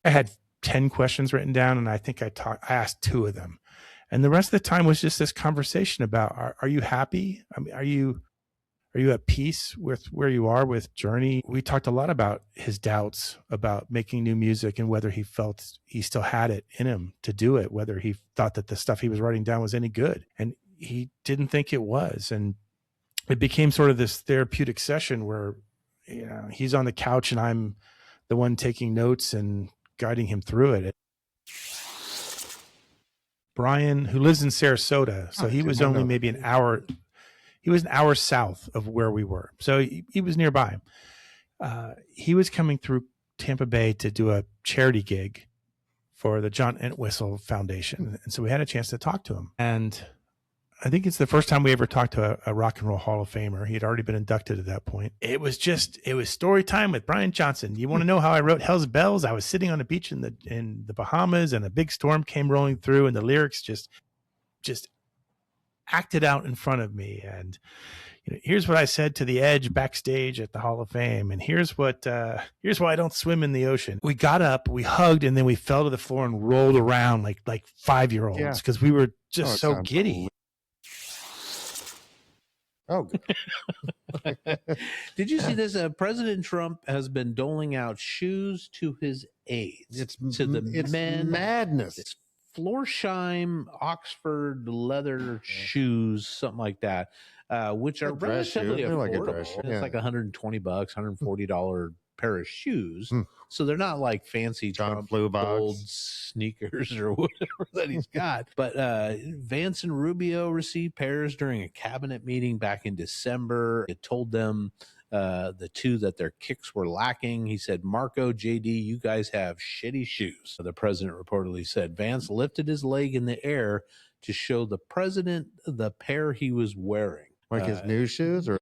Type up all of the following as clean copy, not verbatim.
I had 10 questions written down, and I think I asked 2 of them. And the rest of the time was just this conversation about, are you happy? I mean, are you at peace with where you are with Journey? We talked a lot about his doubts about making new music and whether he felt he still had it in him to do it, whether he thought that the stuff he was writing down was any good. And he didn't think it was. And it became sort of this therapeutic session where, you know, he's on the couch and I'm the one taking notes and guiding him through it. Brian, who lives in Sarasota, so he was only maybe an hour. He was an hour south of where we were, so he was nearby. He was coming through Tampa Bay to do a charity gig for the John Entwistle Foundation, and so we had a chance to talk to him. And I think it's the first time we ever talked to a rock and roll Hall of Famer. He had already been inducted at that point. It was story time with Brian Johnson. You want to know how I wrote Hell's Bells? I was sitting on a beach in the Bahamas, and a big storm came rolling through, and the lyrics just acted out in front of me. And you know, here's what I said to the Edge backstage at the Hall of Fame, and here's why I don't swim in the ocean. We got up, we hugged, and then we fell to the floor and rolled around like 5-year-olds because we were just so giddy. Oh, did you see this? President Trump has been doling out shoes to his aides. It's men. Madness. It's Florsheim Oxford leather shoes, something like that, which are relatively affordable. It's like $120, $140 pair of shoes. So they're not like fancy Trump gold sneakers or whatever that he's got. But Vance and Rubio received pairs during a cabinet meeting back in December. It told them, the two, that their kicks were lacking. He said, Marco, JD, you guys have shitty shoes. The president reportedly said Vance lifted his leg in the air to show the president the pair he was wearing. Like his new shoes? Or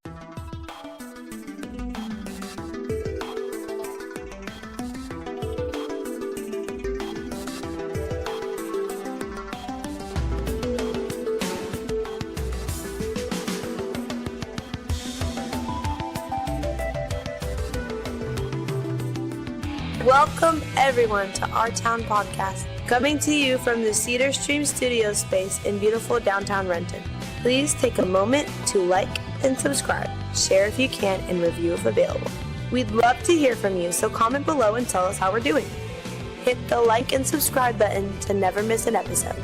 Welcome everyone to Our Town Podcast, coming to you from the Cedar Stream studio space in beautiful downtown Renton. Please take a moment to like and subscribe, share if you can, and review if available. We'd love to hear from you, so comment below and tell us how we're doing. Hit the like and subscribe button to never miss an episode.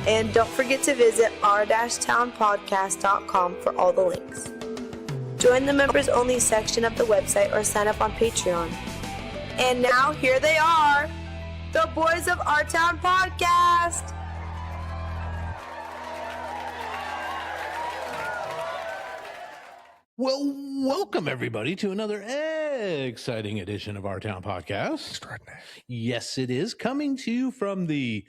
And don't forget to visit our-townpodcast.com for all the links. Join the members only section of the website or sign up on Patreon. And now here they are, the boys of Our Town Podcast. Well, welcome everybody to another exciting edition of Our Town Podcast. extraordinary. Yes, it is coming to you from the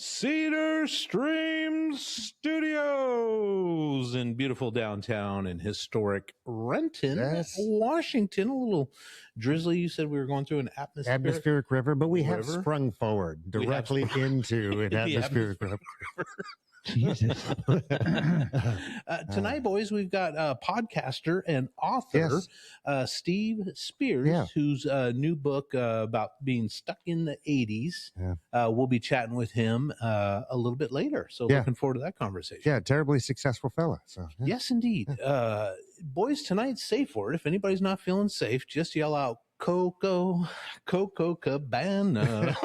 Cedar Stream Studios in beautiful downtown and historic Renton, Washington. A little drizzly. You said we were going through an atmospheric river, but we have sprung forward directly into an atmospheric river. Jesus. Tonight, boys, we've got podcaster and author Steve Spears, whose new book about being stuck in the 80s. We'll be chatting with him a little bit later. So looking forward to that conversation. Yeah, terribly successful fella. So yes, indeed. Boys, tonight's safe word. If anybody's not feeling safe, just yell out Coco Cabana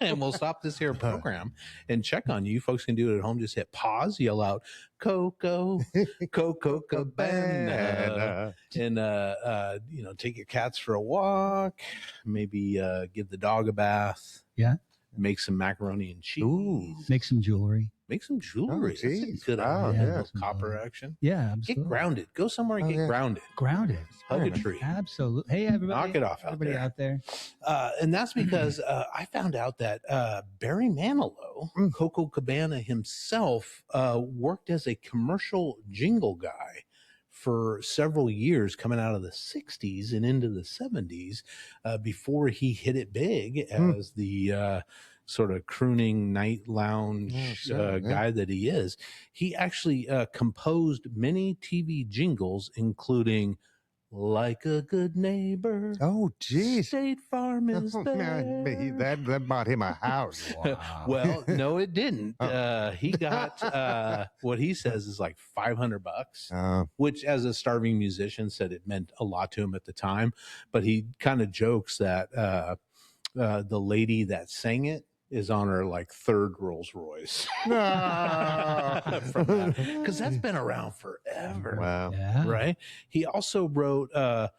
and we'll stop this here program and check on you. Folks can do it at home. Just hit pause, yell out Coco Cabana, and take your cats for a walk, maybe give the dog a bath, make some macaroni and cheese, make some jewelry. Make some jewelry. Oh, that's a good idea. Copper action. Yeah, absolutely. Get grounded. Go somewhere and get grounded. Grounded. Hug a tree. Absolutely. Hey, everybody. Knock it off everybody out there. And that's because I found out that Barry Manilow, Coco Cabana himself, worked as a commercial jingle guy for several years coming out of the 60s and into the 70s before he hit it big as the sort of crooning night lounge guy that he is. He actually composed many TV jingles, including Like a good neighbor. Oh, geez. State Farm is Oh, there. man, that bought him a house. Wow. Well, no, it didn't. He got what he says is like $500, which, as a starving musician, said it meant a lot to him at the time. But he kind of jokes that the lady that sang it is on her like third Rolls Royce. Because that's been around forever. Wow. Yeah. Right. He also wrote I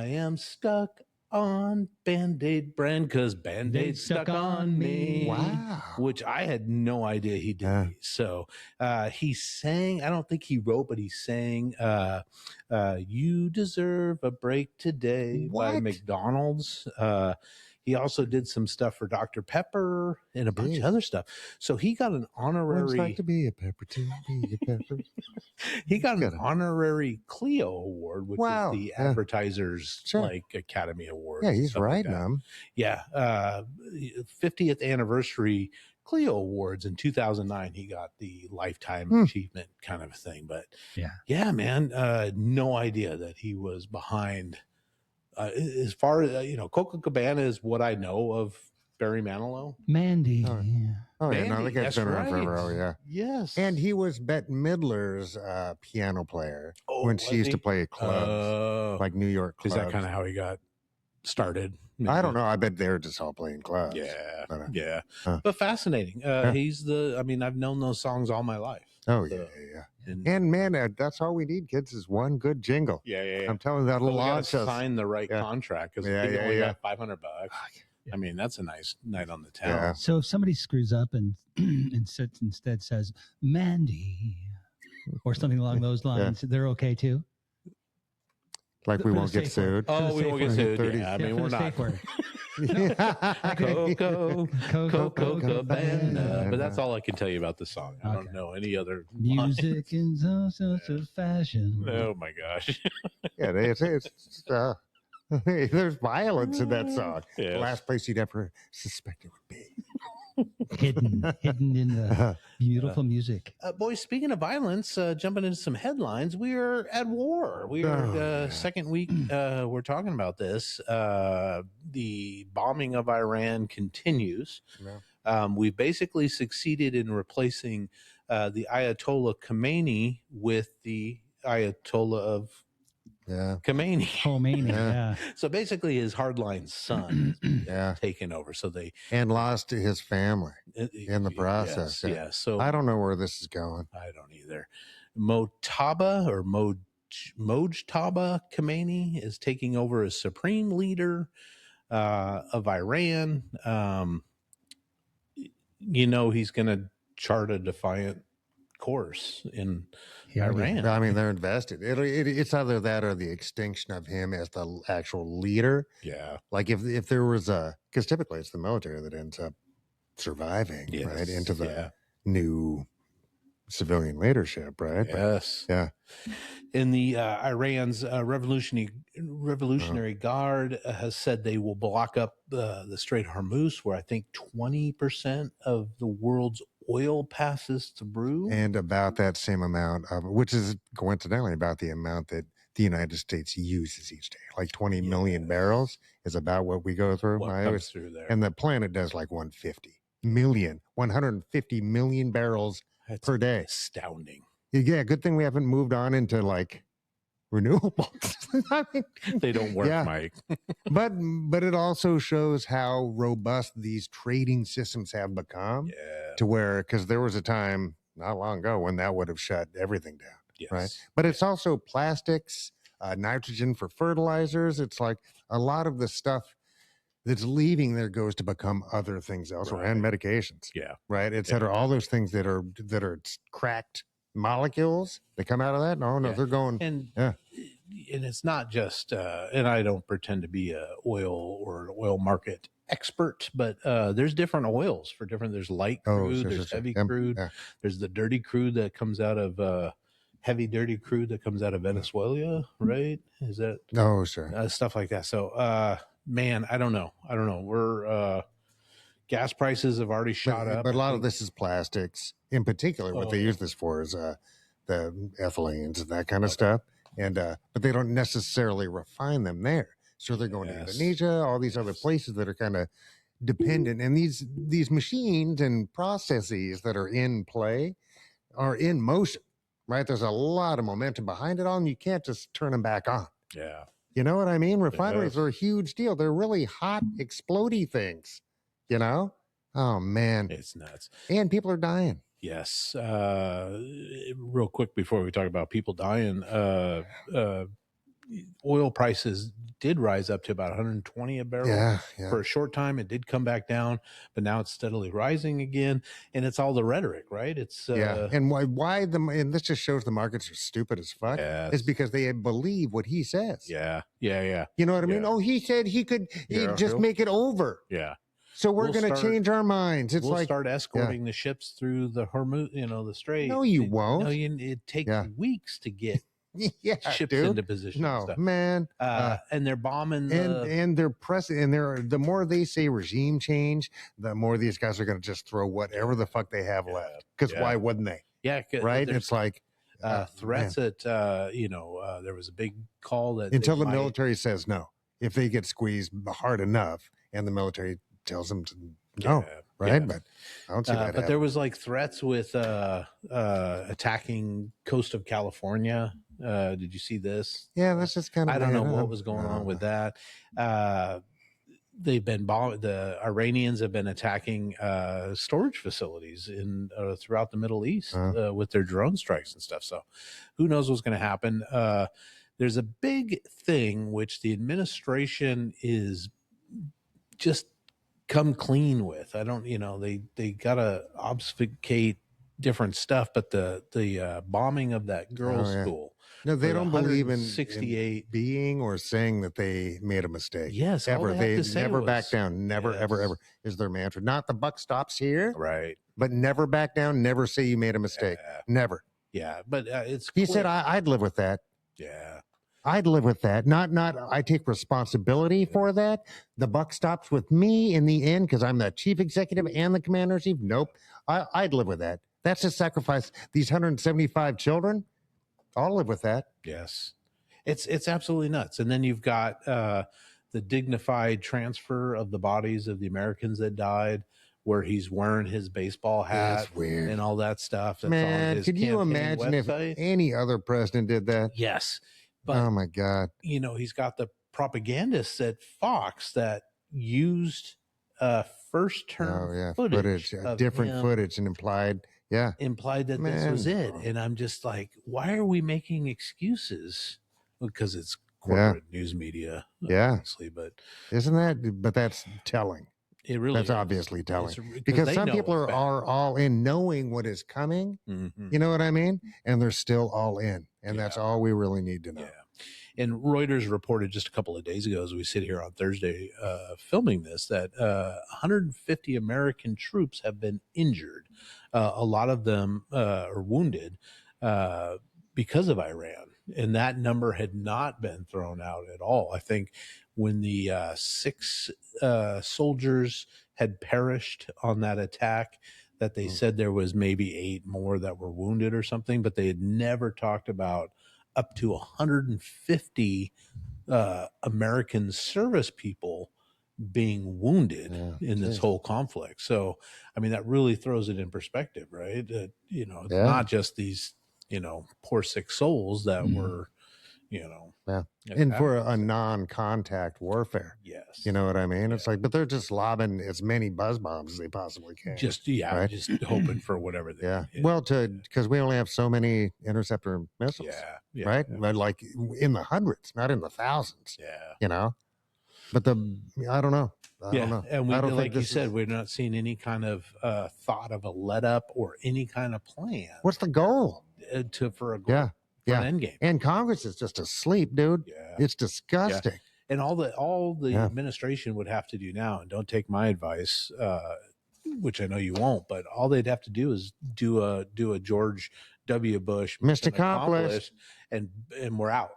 am stuck on Band-Aid brand because Band-Aid stuck on me. Wow. Which I had no idea he did. Yeah. So he sang, I don't think he wrote, but he sang You Deserve a Break Today by What? McDonald's. He also did some stuff for Dr. Pepper and a bunch of other stuff. So he got an What's honorary like to be a pepper to be a pepper? he got Got an it. honorary Clio Award, which Wow. is the Yeah. Advertisers Sure. like Academy Award. Yeah, and he's stuff like right, that. man. Yeah, 50th anniversary Clio Awards in 2009. He got the lifetime achievement kind of a thing. But yeah, man, no idea that he was behind. As far as Coca Cabana is what I know of Barry Manilow. Mandy. Oh, Yeah. Oh, yeah, no, Mandy, the guy's that's been around right. forever. Oh, yeah. Yes, And he was Bette Midler's piano player when she was used to he? play at clubs, like New York is clubs. that kind of how he got started? I don't know. I bet they were just all playing clubs. Yeah, But, yeah, huh. but fascinating. He's I mean, I've known those songs all my life. Oh, So, yeah, yeah. And, And man, that's all we need, kids, is one good jingle. yeah. I'm telling you, that'll But we gotta launch us. sign the right Yeah. contract because Yeah, he yeah, only yeah. got $500. I mean, that's a nice night on the town. Yeah. So if somebody screws up and instead says Mandy or something along those lines, they're okay too. Like we For the won't get safe word. sued. Oh, For we the won't safe get word. sued. 30. Yeah, I mean, for we're the not. safe word. Coco Cabana. Cabana. But that's all I can tell you about the song. I don't Okay. know any other Music in some sort of fashion. Oh my gosh. Yeah, there's violence in that song. Yes. The last place you'd ever suspect it would be. hidden in the beautiful music. Boys, speaking of violence, jumping into some headlines, we are at war. We are second week. We're talking about this. The bombing of Iran continues. Yeah. We've basically succeeded in replacing the Ayatollah Khomeini with the Ayatollah of Yeah. Khomeini. Khomeini, yeah. So basically, his hardline son Yeah. taken over. So they And lost his family in the process. Yes, yeah. So I don't know where this is going. I don't either. Mojtaba Khomeini is taking over as supreme leader of Iran. He's going to chart a defiant course in Iran. I mean, they're invested. It's either that or the extinction of him as the actual leader. Yeah. Like if there was because typically it's the military that ends up surviving, right, into the new civilian leadership, right? Yes. Yeah. In the Iran's Revolutionary Guard has said they will block up the Strait of Hormuz, where I think 20% of the world's oil passes through. And about that same amount of, which is coincidentally about the amount that the United States uses each day. Like 20 million barrels is about what we go through. What comes through there. And the planet does like 150 million barrels That's per day. astounding. Yeah, good thing we haven't moved on into like renewables. I mean, They don't work, yeah. Mike. but it also shows how robust these trading systems have become. Yeah. To where, because there was a time not long ago when that would have shut everything down. Yes. Right. But it's also plastics, nitrogen for fertilizers. It's like a lot of the stuff that's leaving there goes to become other things elsewhere, and medications. Yeah. Right. Et cetera. All those things that are cracked molecules that come out of that. No, Yeah. they're going. And Yeah. and it's not just and I don't pretend to be a oil market expert, but there's different oils for different. There's light crude, there's heavy crude, there's the dirty crude that comes out of heavy dirty crude that comes out of Venezuela, right? Is that Oh, sure. stuff like that? So man, I don't know. We're gas prices have already shot up. But a lot of this is plastics. In particular, what they use this for is the ethylenes and that kind of stuff. and but they don't necessarily refine them there. So they're going to Indonesia, all these other places that are kind of dependent, and these machines and processes that are in play are in motion, right? There's a lot of momentum behind it all, and you can't just turn them back on. Yeah. You know what I mean? Refineries are a huge deal. They're really hot, explodey things, you know? Oh, man. It's nuts. And people are dying. Yes. Real quick before we talk about people dying, oil prices did rise up to about 120 a barrel for a short time. It did come back down, but now it's steadily rising again. And it's all the rhetoric, right? It's and why and this just shows the markets are stupid as fuck. Is because they believe what he says. Yeah. You know what I mean? Oh, he said he could just make it over. Yeah. So we're going to change our minds. It's we'll like start escorting the ships through the Hormuz, the Strait. No, you won't. No, it takes weeks to get ships dude. into position. No, man. And they're bombing and they're pressing, and the more they say regime change, the more these guys are going to just throw whatever the fuck they have left. Because why wouldn't they? Yeah, right. It's like threats at there was a big call that until the military says no. If they get squeezed hard enough, and the military tells them to no, right? Yeah. But I don't see that. But there was like threats with attacking coast of California. Did you see this? Yeah, that's just kind of. I don't know what was going on with that. They've been the Iranians have been attacking storage facilities in throughout the Middle East with their drone strikes and stuff. So, who knows what's going to happen? There's a big thing which the administration is just come clean with. I don't, they gotta obfuscate different stuff, but the bombing of that girls' school. No, they don't believe in 68 being or saying that they made a mistake. Yes, ever. They never back down. Never, ever is their mantra. Not the buck stops here, right? But never back down. Never say you made a mistake. Never. Yeah, but it's. He said, "I'd live with that." Yeah. I'd live with that. Not I take responsibility for that. The buck stops with me in the end because I'm the chief executive and the commander in chief. Nope. I'd live with that. That's a sacrifice. These 175 children, I'll live with that. Yes. It's absolutely nuts. And then you've got the dignified transfer of the bodies of the Americans that died, where he's wearing his baseball hat. That's weird. And all that stuff. That's Man, on his could you imagine website. If any other president did that? Yes. But, oh my God. He's got the propagandists at Fox that used first term footage, different footage, and implied that this was it. And I'm just like, why are we making excuses? Because it's corporate news media, obviously, but isn't that? But that's telling. It really that's obviously telling because some people are all in knowing what is coming. Mm-hmm. You know what I mean? And they're still all in. And that's all we really need to know. Yeah. And Reuters reported just a couple of days ago, as we sit here on Thursday filming this, that 150 American troops have been injured. A lot of them are wounded because of Iran. And that number had not been thrown out at all. I think when the 6 soldiers had perished on that attack, that they said there was maybe 8 more that were wounded or something, but they had never talked about up to 150 American service people being wounded in this whole conflict. So, I mean, that really throws it in perspective, right? It's not just these, poor sick souls that were, and for a non-contact warfare. Yes. You know what I mean? It's like, but they're just lobbing as many buzz bombs as they possibly can. Just hoping for whatever they Well, because we only have so many interceptor missiles. Right? But like in the hundreds, not in the thousands. But I don't know. I don't know. And I don't like think you said, we're not seeing any kind of thought of a let up or any kind of plan. What's the goal? For a goal. End game. And Congress is just asleep, dude. It's disgusting. And all the administration would have to do now, and don't take my advice, which I know you won't, but all they'd have to do is do a George W. Bush mission accomplished, and we're out.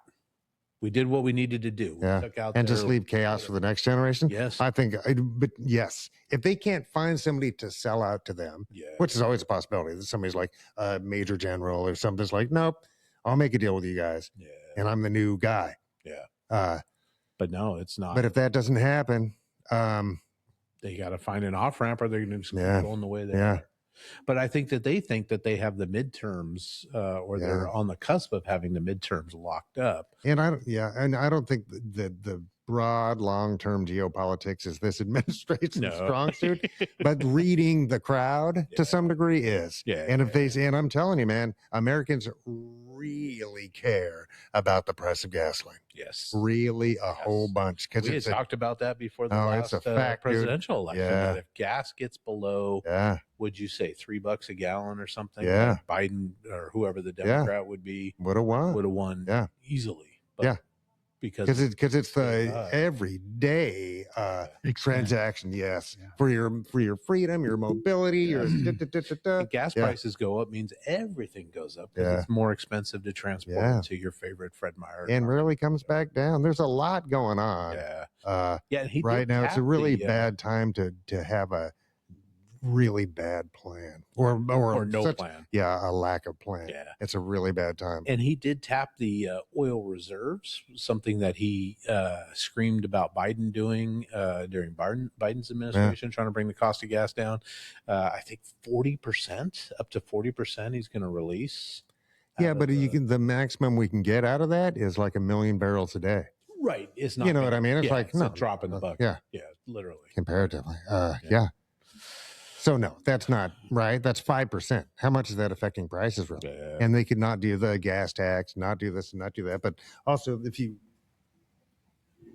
We did what we needed to do. We took out and just leave chaos for the next generation. Yes, I think. But yes, if they can't find somebody to sell out to them, which is always a possibility, that somebody's like a major general or something's like, nope, I'll make a deal with you guys. and I'm the new guy. Yeah. But no, it's not. But if that doesn't happen, they got to find an off ramp, or they're going to just keep going the way they Yeah. are. But I think that they think that they have the midterms, or they're on the cusp of having the midterms locked up. And I don't think the broad long-term geopolitics is this administration's strong suit, but reading the crowd to some degree is. And if they say, and I'm telling you, man, Americans really care about the price of gasoline. Yes, really a whole bunch. Because we had talked about that before the last it's a fact, presidential election. Yeah. That if gas gets below, would you say $3 a gallon or something? Yeah, Biden or whoever the Democrat would be would have won. Easily. But because it's the everyday transaction. For your freedom, your mobility, your gas prices go up means everything goes up because it's more expensive to transport to your favorite Fred Meyer and rarely comes back down. There's a lot going on. Right now it's a really bad time to have a really bad plan or no plan. A lack of plan. It's a really bad time. And he did tap the oil reserves, something that he screamed about Biden doing during Biden's administration, trying to bring the cost of gas down. I think 40%, up to 40% he's going to release. But the maximum we can get out of that is like 1 million barrels a day. Right. It's not, you know what I mean? It's like it's a drop in the bucket. Yeah, literally. Comparatively. So no, that's not right. That's 5%. How much is that affecting prices really? And they could not do the gas tax, not do this and not do that. But also, if you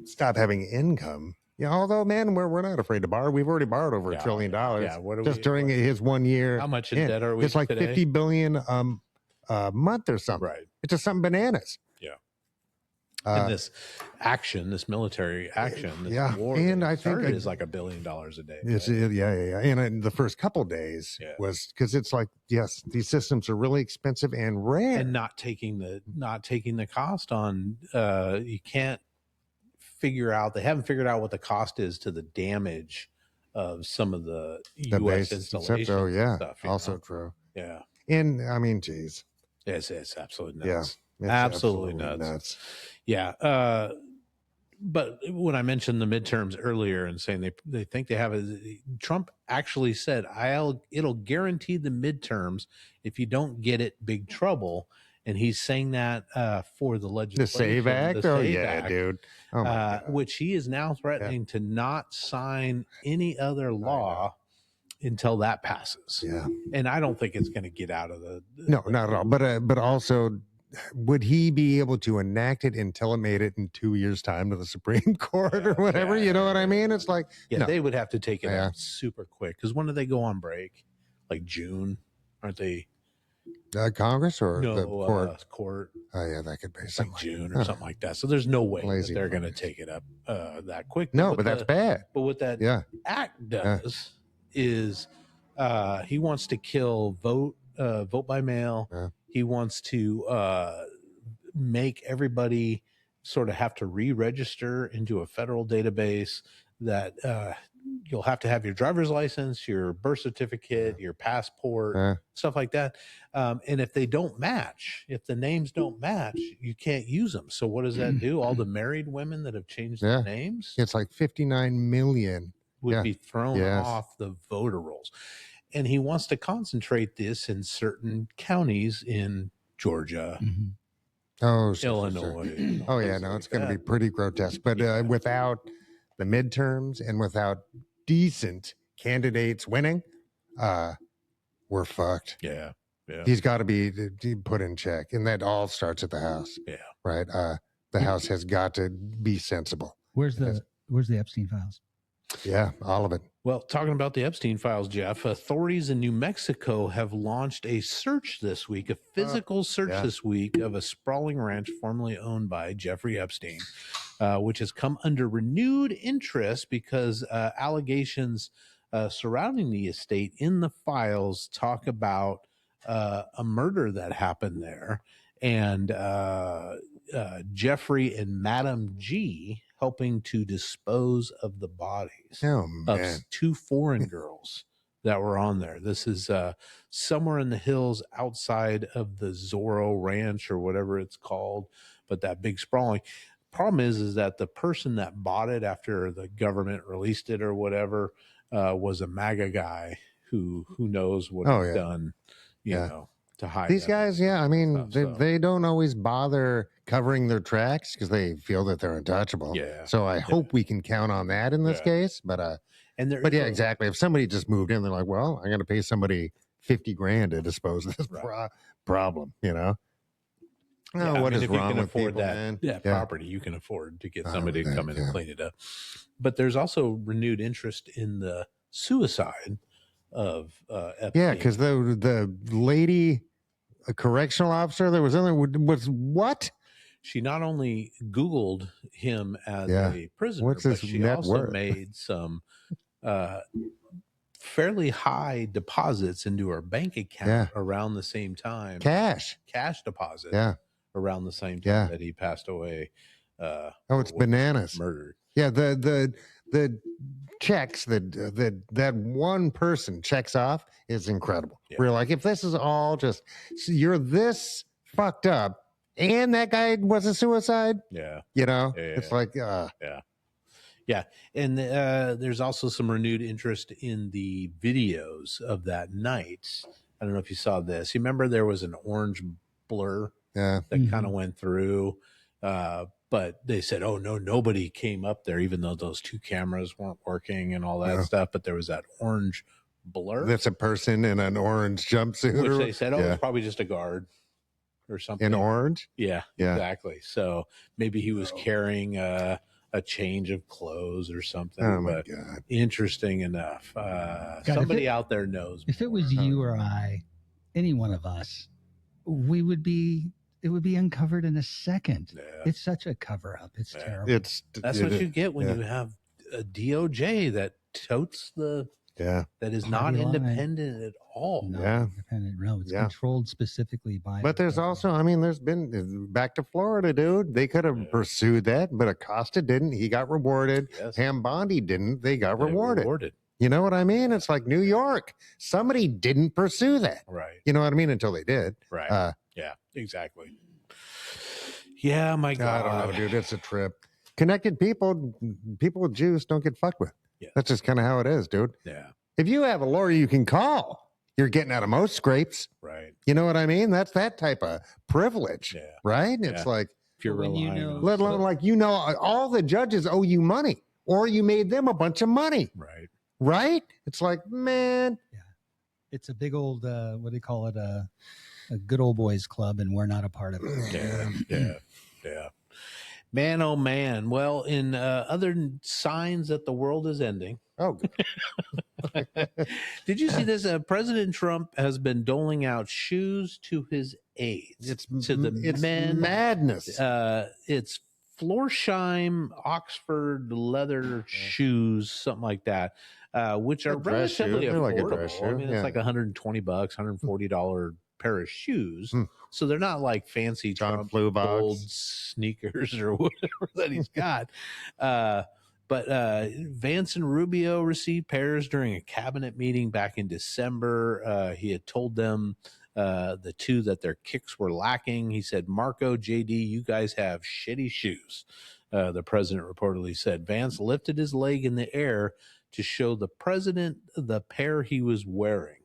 stop having income, although man, we're not afraid to borrow. We've already borrowed over $1 trillion. During his 1 year. How much in debt are we? It's like today? 50 billion a month or something. Right. It's just something bananas. And this military action, this war, and I think is like $1 billion a day. It's And in the first couple days was because it's like these systems are really expensive and rare, and not taking the cost on. You can't figure out. They haven't figured out what the cost is to the damage of some of the U.S. installations. Stuff, also true. Yeah, and I mean, geez, it's absolutely nuts. It's absolutely nuts. Yeah. But when I mentioned the midterms earlier and saying they think they have Trump actually said, it'll guarantee the midterms. If you don't get it, big trouble. And he's saying that for the legislation. The SAVE Act? Act, dude. Oh my God. Which he is now threatening to not sign any other law until that passes. Yeah. And I don't think it's going to get out of No, not at all. But also, would he be able to enact it until it made it in 2 years' time to the Supreme Court or whatever? You know what I mean? It's like, they would have to take it out super quick. Because when do they go on break? Like June, aren't they? Congress or the court? Court. Oh yeah, that could be like June or something like that. So there's no way that they're going to take it up that quick. No, but that's bad. But what that act does is he wants to kill vote by mail. He wants to make everybody sort of have to re-register into a federal database that you'll have to have your driver's license, your birth certificate, your passport, stuff like that. And if they don't match, if the names don't match, you can't use them. So what does that do? All the married women that have changed their names? It's like 59 million. Would be thrown off the voter rolls. And he wants to concentrate this in certain counties in Georgia, Illinois. Oh, yeah, no, it's going to be pretty grotesque. But without the midterms and without decent candidates winning, we're fucked. Yeah. He's got to be put in check. And that all starts at the House. Yeah. Right? The House has got to be sensible. Where's the Epstein files? Yeah, all of it. Well, talking about the Epstein files, Jeff, authorities in New Mexico have launched a search this week, a physical search this week of a sprawling ranch formerly owned by Jeffrey Epstein, which has come under renewed interest because allegations surrounding the estate in the files talk about a murder that happened there, and Jeffrey and Madam G helping to dispose of the bodies of 2 foreign girls that were on there. This is somewhere in the hills outside of the Zorro Ranch or whatever it's called. but that big sprawling. Problem is that the person that bought it after the government released it or whatever was a MAGA guy who knows what he's done, you know, to hide these guys. Yeah, I mean, they don't always bother covering their tracks because they feel that they're untouchable. Yeah. So I hope we can count on that in this case. But exactly. If somebody just moved in, they're like, well, I'm going to pay somebody $50,000 to dispose of this problem. You know. Yeah, what is if wrong you can with afford people, that property, you can afford to get somebody to come in and clean it up. But there's also renewed interest in the suicide of Epstein. Yeah, because the lady, a correctional officer that was in there, was what? She not only Googled him as a prisoner, but she also made some fairly high deposits into her bank account around the same time. Cash deposits. Yeah. Around the same time that he passed away. It's bananas. Murdered. Yeah, the checks that one person checks off is incredible. Yeah. We're like, if this is all just you're this fucked up, and that guy was a suicide. Yeah, you know, it's like yeah. And there's also some renewed interest in the videos of that night. I don't know if you saw this. You remember there was an orange blur that kind of went through. But they said, oh, no, nobody came up there, even though those two cameras weren't working and all that stuff. But there was that orange blur. That's a person in an orange jumpsuit. Which they said, it's probably just a guard or something. In orange? Yeah, exactly. So maybe he was carrying a change of clothes or something. Oh, my God. Interesting enough. Somebody out there knows. If it was you or I, any one of us, it would be uncovered in a second. Yeah. It's such a cover up. It's terrible. That's what you get when you have a DOJ that totes that is not independent at all. Independent. No, it's controlled specifically by. But there's also, I mean, there's been back to Florida, dude. They could have pursued that, but Acosta didn't. He got rewarded. Yes. Ham Bondi didn't. They got rewarded. You know what I mean? It's like New York. Somebody didn't pursue that. Right. You know what I mean? Until they did. Right. Yeah, exactly. Yeah, my God. I don't know, dude. It's a trip. Connected people with juice don't get fucked with. Yeah. That's just kind of how it is, dude. Yeah. If you have a lawyer you can call, you're getting out of most scrapes. Right. You know what I mean? That's that type of privilege. Yeah. Right? It's like, if you're relying on, let alone like, all the judges owe you money, or you made them a bunch of money. Right. Right? It's like, man. Yeah. It's a big old, what do you call it? A good old boys club, and we're not a part of it. Yeah. Man, oh man. Well, in other signs that the world is ending. Oh, did you see this? President Trump has been doling out shoes to his aides. It's men. Madness. It's Florsheim Oxford leather shoes, something like that, which are relatively affordable. I mean, it's like $120, $140 pair of shoes. So they're not like fancy Trump gold sneakers or whatever that he's got. But Vance and Rubio received pairs during a cabinet meeting back in December. He had told them, the two, that their kicks were lacking. He said, Marco, JD, you guys have shitty shoes. The president reportedly said. Vance lifted his leg in the air to show the president the pair he was wearing.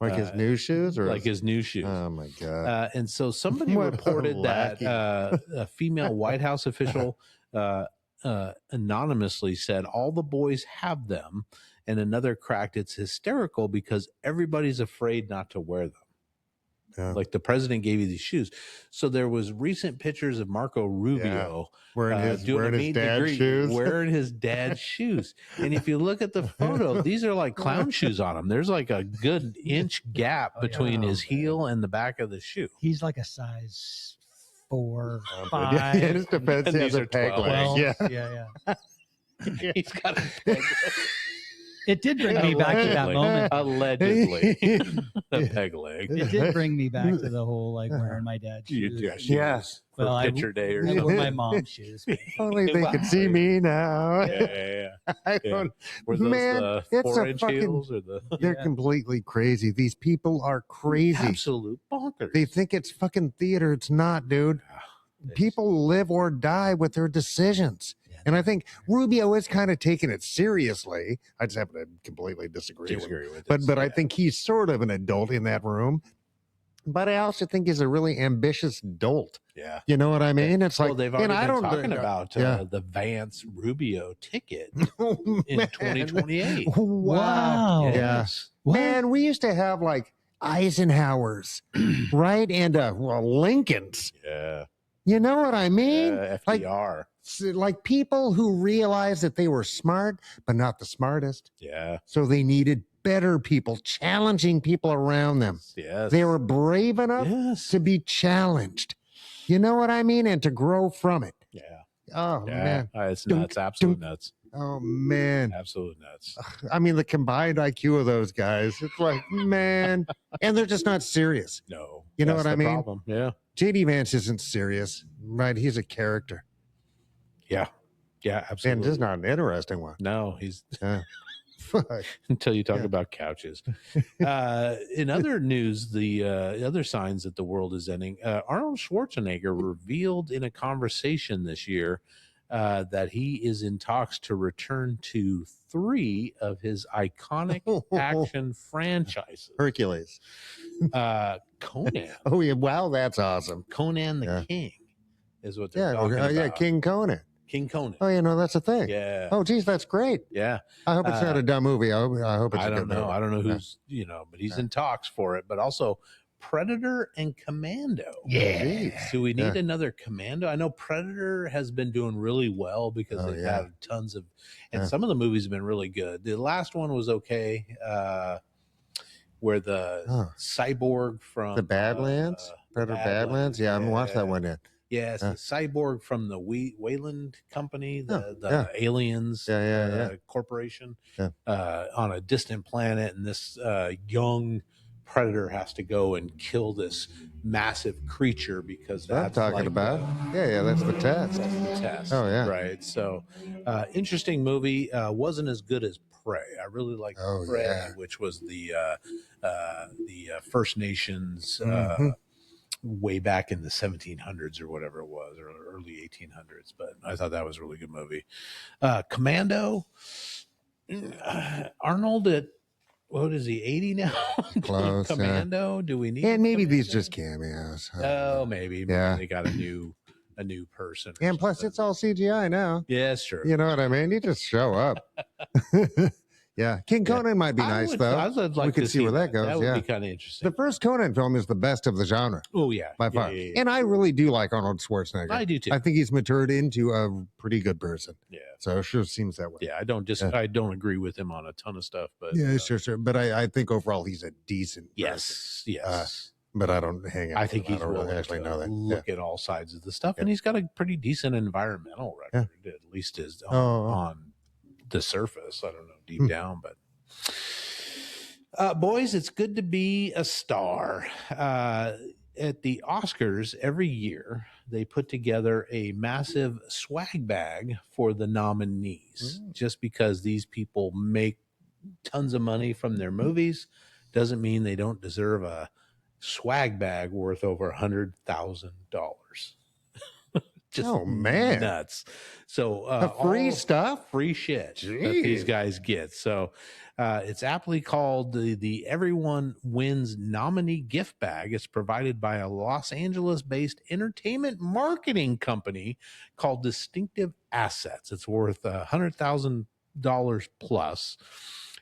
Like his new shoes? Or like his new shoes. Oh, my God. And so somebody reported that a female White House official anonymously said, all the boys have them. And another cracked, it's hysterical because everybody's afraid not to wear them. Yeah. Like the president gave you these shoes. So there was recent pictures of Marco Rubio wearing his dad's shoes. Wearing his dad's shoes. And if you look at the photo, these are like clown shoes on him. There's like a good inch gap between his heel and the back of the shoe. He's like a size 4, 5. Yeah, it just depends. He has a peg leg. Yeah. He's got a peg leg. It did bring me back to that moment. Allegedly. The peg leg. It did bring me back to the whole, like, wearing my dad's shoes. Yes. Well, picture day or I something. wore my mom's shoes. Only they could see me now. Yeah. I don't, Were those man, the it's 4-inch fucking, heels or the... They're completely crazy. These people are crazy. Absolute bonkers. They think it's fucking theater. It's not, dude. people live or die with their decisions. And I think Rubio is kind of taking it seriously. I just happen to completely disagree with it. But I think he's sort of an adult in that room. But I also think he's a really ambitious dolt. Yeah. You know what I mean? It's like, they've already been talking about the Vance Rubio ticket in 2028. Wow. Yes. Man, we used to have like Eisenhower's, right? And Lincoln's. Yeah. You know what I mean? FDR. Like people who realized that they were smart, but not the smartest. Yeah. So they needed better people, challenging people around them. Yes. They were brave enough to be challenged. You know what I mean? And to grow from it. Yeah. Oh, man. It's nuts. Absolute nuts. Oh, man. Absolute nuts. I mean, the combined IQ of those guys, it's like, man. And they're just not serious. No. You know what I mean? Problem. Yeah. JD Vance isn't serious, right? He's a character. Yeah. Yeah, absolutely. And just not an interesting one. No, he's Fuck. until you talk about couches. In other news, the other signs that the world is ending, Arnold Schwarzenegger revealed in a conversation this year that he is in talks to return to 3 of his iconic action franchises. Hercules. Conan. Oh, yeah. Wow, that's awesome. Conan the King is what they're talking about. Yeah, King Conan. King Conan. Oh, that's a thing. Yeah. Oh, geez, that's great. Yeah. I hope it's not a dumb movie. I hope it's I a don't good know. movie. I don't know who's, but he's in talks for it. But also Predator and Commando. Yeah. Do we need another Commando? I know Predator has been doing really well because they've had tons of, and some of the movies have been really good. The last one was okay, where the cyborg from the Badlands, Predator Badlands. Yeah, I haven't watched that one yet. Yes, the cyborg from the Wayland Company, the aliens corporation on a distant planet, and this young predator has to go and kill this massive creature because that's what I'm talking about. That's the test. Oh yeah, right. So, interesting movie. Wasn't as good as Prey. I really liked Prey, which was the First Nations. Way back in the 1700s or whatever it was, or early 1800s. But I thought that was a really good movie. Commando, Arnold at, what is he, 80 now? Close. Commando, do we need? And maybe these just cameos. Oh, maybe. Yeah. They got a new person. And plus, it's all CGI now. Yeah, it's true. You know what I mean? You just show up. Yeah, King Conan might be nice though. Like we could see where that goes. That would be kind of interesting. The first Conan film is the best of the genre. Oh yeah, by far. And I really do like Arnold Schwarzenegger. I do too. I think he's matured into a pretty good person. Yeah. So it sure seems that way. Yeah, I don't agree with him on a ton of stuff, but yeah, sure. But I think overall he's a decent person. Yes. But I don't hang out. I think he's really actually know that. Look at all sides of the stuff, and he's got a pretty decent environmental record, at least is on the surface. I don't know deep down, but. Boys, it's good to be a star. At the Oscars every year, they put together a massive swag bag for the nominees. Just because these people make tons of money from their movies doesn't mean they don't deserve a swag bag worth over $100,000. Just man, nuts. So free stuff, free shit that these guys get. So it's aptly called the Everyone Wins Nominee Gift Bag. It's provided by a Los Angeles-based entertainment marketing company called Distinctive Assets. It's worth $100,000 plus.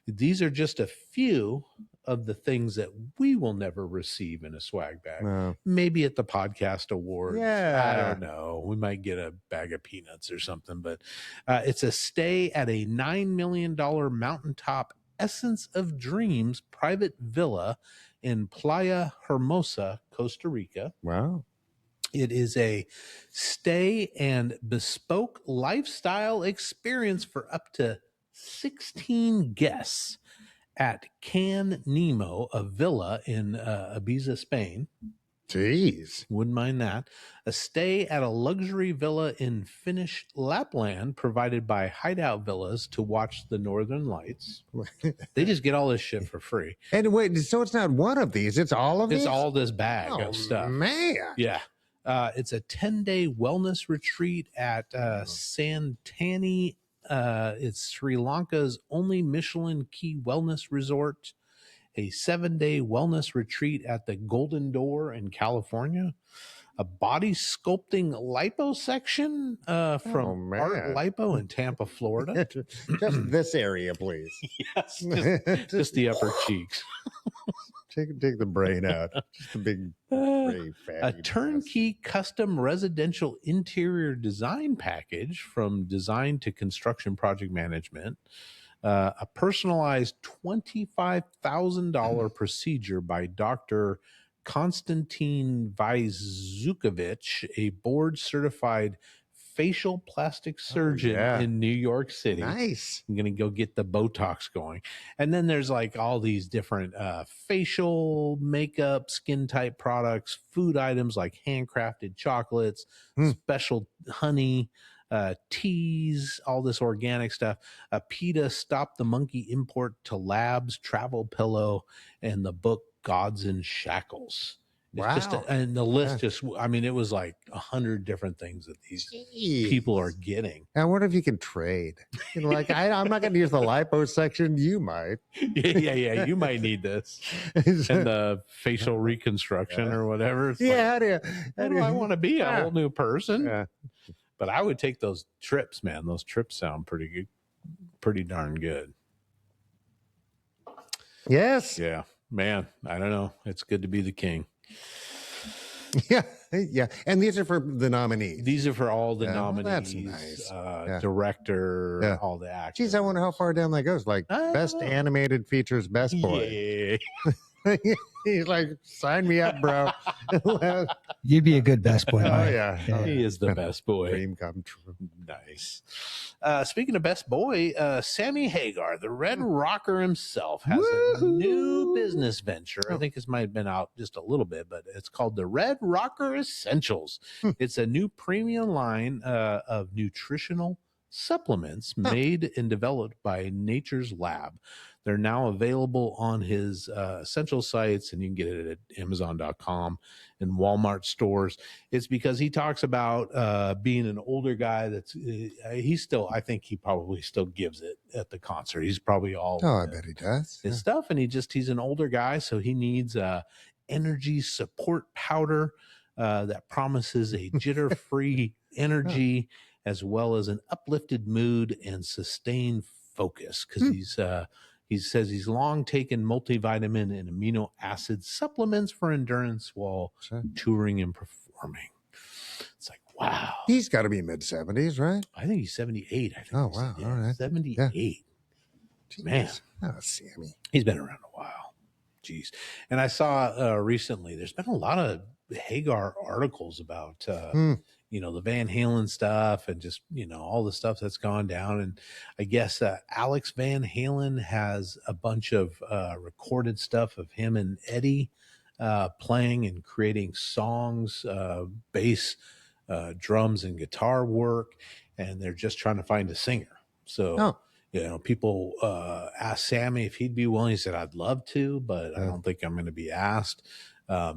These are just a few of the things that we will never receive in a swag bag. No. Maybe at the podcast awards. Yeah. I don't know. We might get a bag of peanuts or something, but it's a stay at a $9 million mountaintop Essence of Dreams private villa in Playa Hermosa, Costa Rica. Wow. It is a stay and bespoke lifestyle experience for up to 16 guests at Can Nemo, a villa in Ibiza, Spain. Jeez. Wouldn't mind that. A stay at a luxury villa in Finnish Lapland provided by Hideout Villas to watch the Northern Lights. They just get all this shit for free. And wait, so it's not one of these, it's all of these? It's all this bag of stuff. Man. Yeah. It's a 10-day wellness retreat at Santani. It's Sri Lanka's only Michelin Key wellness resort. A 7-day wellness retreat at the Golden Door in California. A body sculpting liposuction from Art Lipo in Tampa, Florida. Just this area, please. Yes, just the upper cheeks. Take the brain out. Just a big gray A turnkey custom residential interior design package from design to construction project management. A personalized $25,000 procedure by Dr. Konstantin Vyzukovich, a board-certified facial plastic surgeon in New York City. Nice. I'm going to go get the Botox going. And then there's like all these different facial makeup, skin type products, food items like handcrafted chocolates, special honey, teas, all this organic stuff. PETA Stop the Monkey Import to Labs travel pillow, and the book Gods in Shackles. It's and the list it was like 100 different things that these people are getting. I wonder if you can trade. I'm not going to use the lipo section. You might. Yeah. You might need this. And the facial reconstruction or whatever. It's how do I want to be a whole new person? Yeah. But I would take those trips, man. Those trips sound pretty good, pretty darn good. Yes. Yeah, man. I don't know. It's good to be the king. Yeah. And these are for the nominees. These are for all the nominees. Well, that's nice. Director, all the actors. Geez, I wonder how far down that goes. Like best animated features, best boy. Yeah. He's like, sign me up, bro. You'd be a good best boy. Oh, yeah. He is the best boy. Dream come true. Nice. Speaking of best boy, Sammy Hagar, the Red Rocker himself, has a new business venture. I think this might have been out just a little bit, but it's called the Red Rocker Essentials. It's a new premium line of nutritional supplements made and developed by Nature's Lab. They're now available on his essential sites, and you can get it at Amazon.com and Walmart stores. It's because he talks about being an older guy that's he's still, I think he probably still gives it at the concert. He's probably all I bet he does. His stuff, and he's an older guy, so he needs energy support powder that promises a jitter-free energy as well as an uplifted mood and sustained focus, because he says he's long taken multivitamin and amino acid supplements for endurance while touring and performing. It's like, wow. He's got to be mid-70s, right? I think he's 78. I think. Oh, wow. All right. 78. Yeah. Man. Oh, Sammy. He's been around a while. Jeez. And I saw recently, there's been a lot of Hagar articles about the Van Halen stuff and just, all the stuff that's gone down. And I guess Alex Van Halen has a bunch of recorded stuff of him and Eddie playing and creating songs, bass, drums, and guitar work. And they're just trying to find a singer. So, people asked Sammy if he'd be willing. He said, I'd love to, but I don't think I'm going to be asked.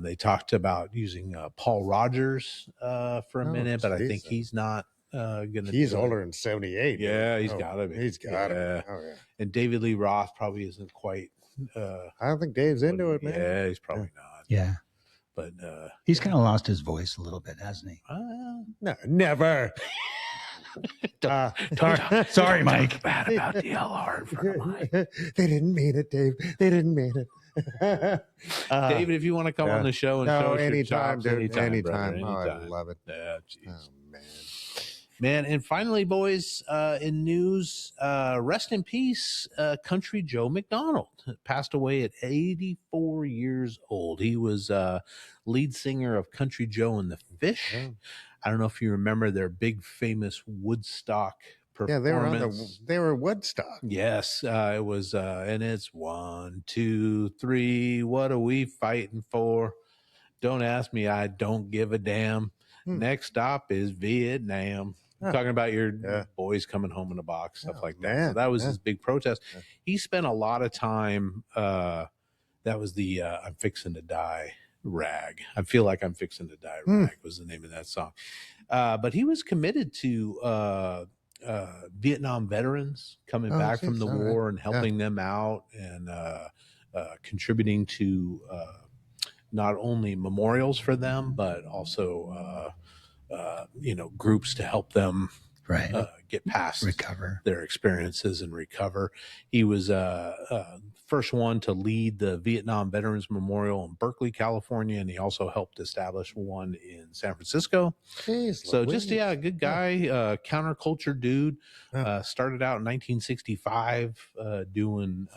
They talked about using Paul Rogers for a minute, but I think he's not going to. He's older than 78. Yeah, he's got to be. He's got to be. Oh, yeah. And David Lee Roth probably isn't quite. I don't think Dave's into it, man. Yeah, he's probably not. Yeah. But he's kind of lost his voice a little bit, hasn't he? No, never. Sorry, Mike. Bad about DLR in front of Mike. They didn't mean it, Dave. They didn't mean it. David, if you want to come on the show and show us anytime, your chops, dude, anytime. Brother, I love it. Yeah, geez. Oh, man. And finally, boys, in news, rest in peace, Country Joe McDonald passed away at 84 years old. He was lead singer of Country Joe and the Fish. Oh. I don't know if you remember their big famous Woodstock performance. Yeah, they were Woodstock. Yes, it was, and it's 1, 2, 3. What are we fighting for? Don't ask me. I don't give a damn. Next stop is Vietnam. Talking about your boys coming home in a box, stuff like that. Man. So that was his big protest. Yeah. He spent a lot of time. That was the I'm Fixing to Die Rag. I feel like I'm fixing to die. Rag was the name of that song. But he was committed to Vietnam veterans coming back from the war and helping them out, and contributing to not only memorials for them, but also groups to help them get past their experiences and recover. He was first one to lead the Vietnam Veterans Memorial in Berkeley, California, and he also helped establish one in San Francisco. So just a good guy, counterculture dude. Started out in 1965 doing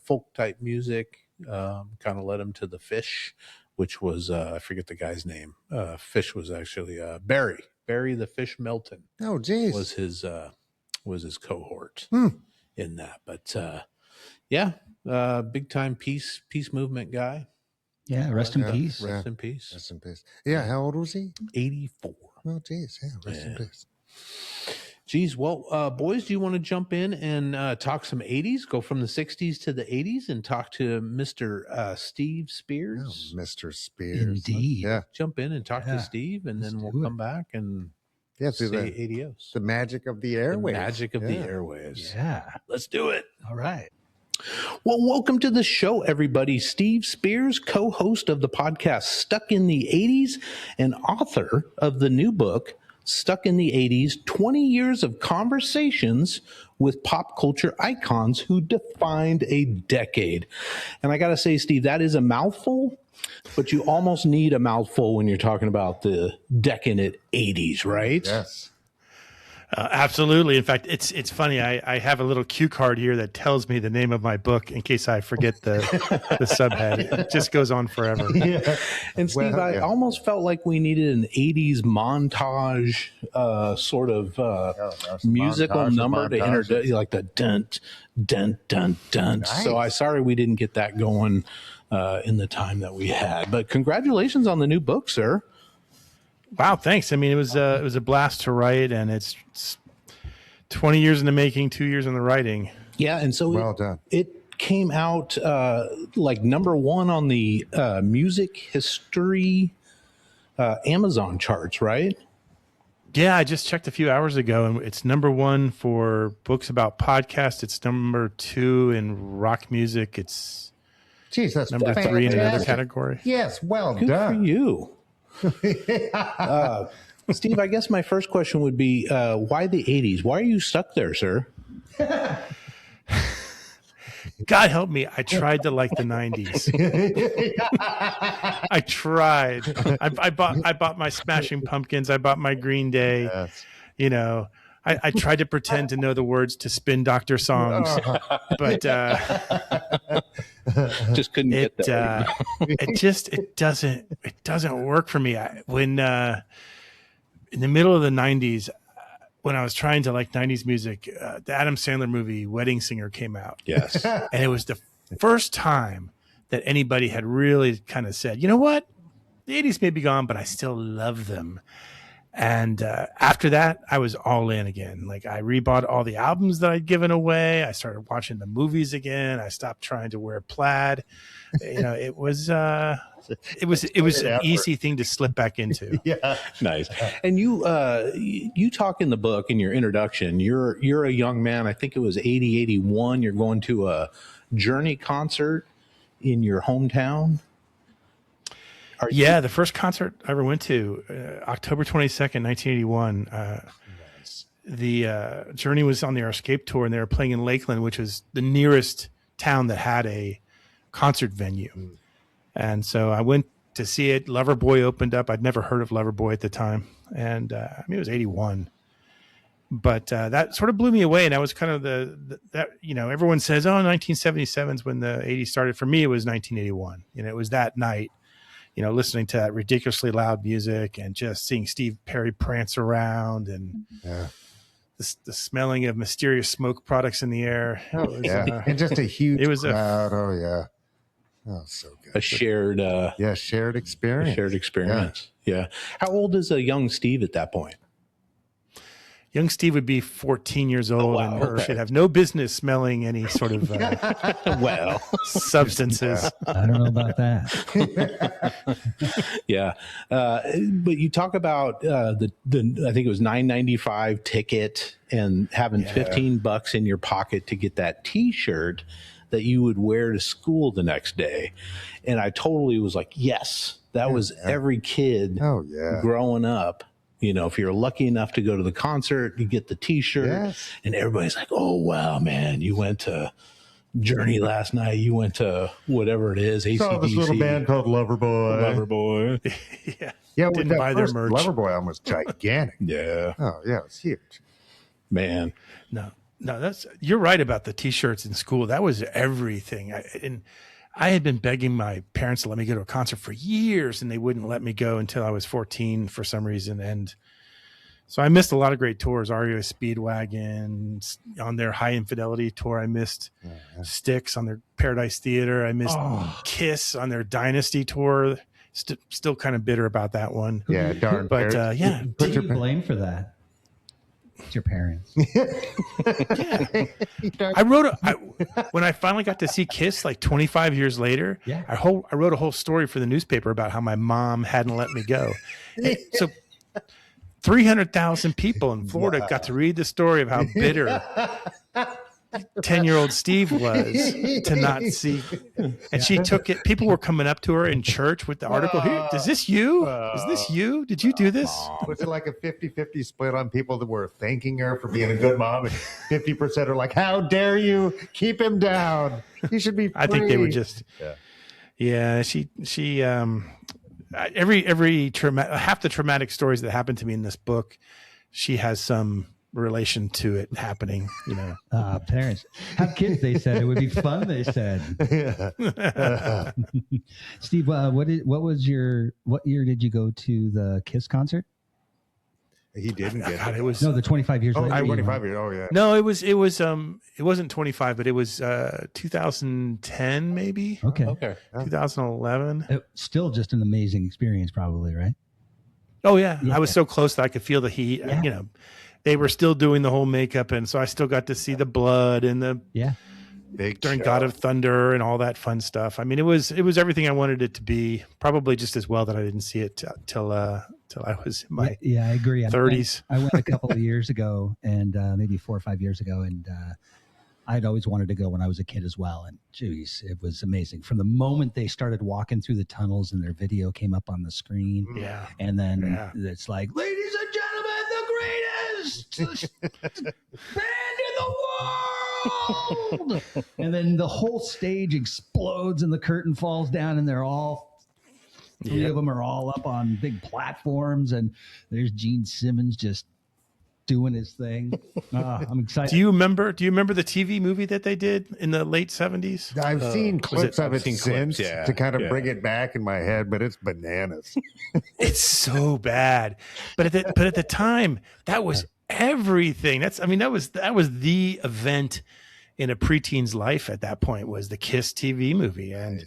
folk type music. Kind of led him to the Fish, which was I forget the guy's name. Fish was actually Barry the Fish Melton. Oh, geez, was his cohort in that. But big time peace movement guy. Yeah, rest in peace. Rest in peace. Rest in peace. Yeah, how old was he? 84. Oh, geez, yeah, rest in peace. Geez, well, boys, do you want to jump in and talk some 80s? Go from the 60s to the 80s and talk to Mr. Steve Spears? Oh, Mr. Spears. Indeed. Yeah. Jump in and talk to Steve, and then we'll come back and say adios. The magic of the airwaves. The magic of the airwaves. Yeah. Let's do it. All right. Well, welcome to the show, everybody. Steve Spears, co-host of the podcast Stuck in the 80s and author of the new book, Stuck in the 80s, 20 Years of Conversations with Pop Culture Icons Who Defined a Decade. And I got to say, Steve, that is a mouthful, but you almost need a mouthful when you're talking about the decadent 80s, right? Yes. Absolutely. In fact, it's funny. I have a little cue card here that tells me the name of my book in case I forget the subhead. It just goes on forever. Yeah. And Steve, I almost felt like we needed an 80s montage sort of musical number to introduce, like the dun, dun, dun, dun. Nice. So sorry we didn't get that going in the time that we had. But congratulations on the new book, sir. Wow, thanks. I mean, it was a blast to write, and it's 20 years in the making, 2 years in the writing. Yeah, and so well done. It came out like number one on the music history Amazon charts, right? Yeah, I just checked a few hours ago, and it's number one for books about podcasts. It's number two in rock music. It's that's number fantastic. 3 in another category. Yes, well Good done. for you. Steve, I guess my first question would be, why the 80s? Why are you stuck there, sir? God help me. I tried to like the 90s. I tried. I bought my Smashing Pumpkins. I bought my Green Day. Yes. You know, I tried to pretend to know the words to Spin Doctor songs, but just couldn't get that. It doesn't work for me. When in the middle of the 90s, when I was trying to like 90s music, the Adam Sandler movie Wedding Singer came out. Yes. And it was the first time that anybody had really kind of said, you know what? The 80s may be gone, but I still love them. And after that, I was all in again. Like I rebought all the albums that I'd given away. I started watching the movies again. I stopped trying to wear plaid. You know, it was an easy thing to slip back into. Yeah, nice. And you talk in the book in your introduction. You're a young man. I think it was 80, 81. You're going to a Journey concert in your hometown. The first concert I ever went to, October 22nd, 1981. The Journey was on their Escape tour, and they were playing in Lakeland, which was the nearest town that had a concert venue. And so I went to see it. Loverboy opened up. I'd never heard of Loverboy at the time. And I mean, it was 81. But that sort of blew me away. And that was kind of that, you know, everyone says, 1977 is when the 80s started. For me, it was 1981. You know, it was that night. You know, listening to that ridiculously loud music and just seeing Steve Perry prance around and the smelling of mysterious smoke products in the air. And just a huge crowd. Oh, so good. A shared shared experience. Yeah. How old is a young Steve at that point? young Steve would be 14 years old wow, and okay. should have no business smelling any sort of Well, substances. I don't know about that. yeah. But you talk about the I think it was $9.95 ticket and having $15 in your pocket to get that T-shirt that you would wear to school the next day. And I totally was like, yes, that was every kid Oh yeah. growing up. You know, if you're lucky enough to go to the concert, you get the T-shirt, Yes. and everybody's like, "Oh wow, man, you went to Journey last night. You went to whatever it is, AC/DC, Saw this little band called Loverboy. Loverboy." Yeah. Yeah, Didn't that buy their first merch. Loverboy album was gigantic. Yeah, Oh yeah, it's huge. man. No, you're right about the T-shirts in school. That was everything. I had been begging my parents to let me go to a concert for years, and they wouldn't let me go until I was 14 for some reason. And so I missed a lot of great tours. REO Speedwagon on their High Infidelity tour. I missed Styx on their Paradise Theater. I missed Kiss on their Dynasty tour. Still kind of bitter about that one. Yeah, darn. But parents. yeah, Who do you blame for that? It's your parents. I when I finally got to see Kiss like 25 years later. Yeah. I wrote a whole story for the newspaper about how my mom hadn't let me go. And so 300,000 people in Florida got to read the story of how bitter 10-year-old Steve was to not see. And she took it. People were coming up to her in church with the article. Here, is this you? Is this you? Did you do this? Was it like a 50-50 split on people that were thanking her for being a good mom? And 50% are like, how dare you keep him down? He should be free. I think they were just, yeah. She, every half the traumatic stories that happened to me in this book, she has some relation to it happening. You know, Parents have kids. They said it would be fun. They said, Steve, what year did you go to the Kiss concert? He didn't get God, it. it was No, the 25 years Oh, later. 25 years. Oh, yeah. no, it wasn't 25, but it was 2010 maybe, Okay. 2011. Still just an amazing experience, probably, right? Oh yeah. Yeah. I was so close that I could feel the heat. Yeah. You know, they were still doing the whole makeup, and so I still got to see the blood and the Yeah. Big during show. God of Thunder and all that fun stuff. I mean, it was everything I wanted it to be. Probably just as well that I didn't see it till I was in my Yeah, I agree. 30s. I went a couple of years ago, and maybe 4 or 5 years ago, and I'd always wanted to go when I was a kid as well. And geez, it was amazing. From the moment they started walking through the tunnels and their video came up on the screen, Yeah. and then Yeah. it's like, ladies and gentlemen, the greatest band in the world. And then the whole stage explodes and the curtain falls down, and they're all three of them are all up on big platforms, and there's Gene Simmons just doing his thing. I'm excited. Do you remember the TV movie that they did in the late 70s? I've seen clips of it seen since clips, yeah, to kind of yeah. bring it back in my head, but it's bananas. It's so bad. But at the time, that was everything. That was the event in a preteen's life at that point, was the Kiss TV movie. And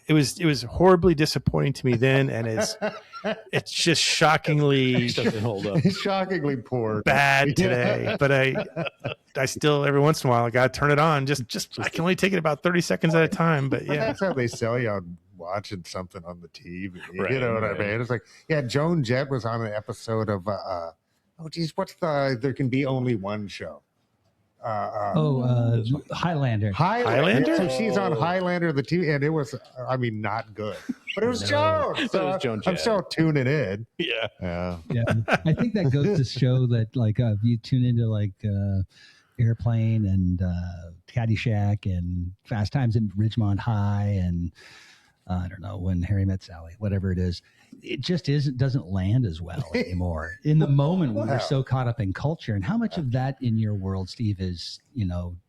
it was horribly disappointing to me then, and it's just shockingly Doesn't hold up. It's shockingly poor. bad today. But I still every once in a while I gotta turn it on. Just I can only take it about 30 seconds at a time. But yeah. That's how they sell you on watching something on the TV. Right, You know what right. I mean? It's like, yeah, Joan Jett was on an episode of what's There Can Be Only One show. Highlander. Highlander? So she's on Highlander, the TV, and it was, not good. But it was Joan. It So was Joan I'm Jett. still tuning in. Yeah. Yeah. Yeah, I think that goes to show that, like, if you tune into like Airplane and Caddyshack and Fast Times at Ridgemont High and I don't know, When Harry Met Sally, whatever it is, it just doesn't land as well anymore. In the moment, when we're so caught up in culture, and how much of that in your world, Steve, is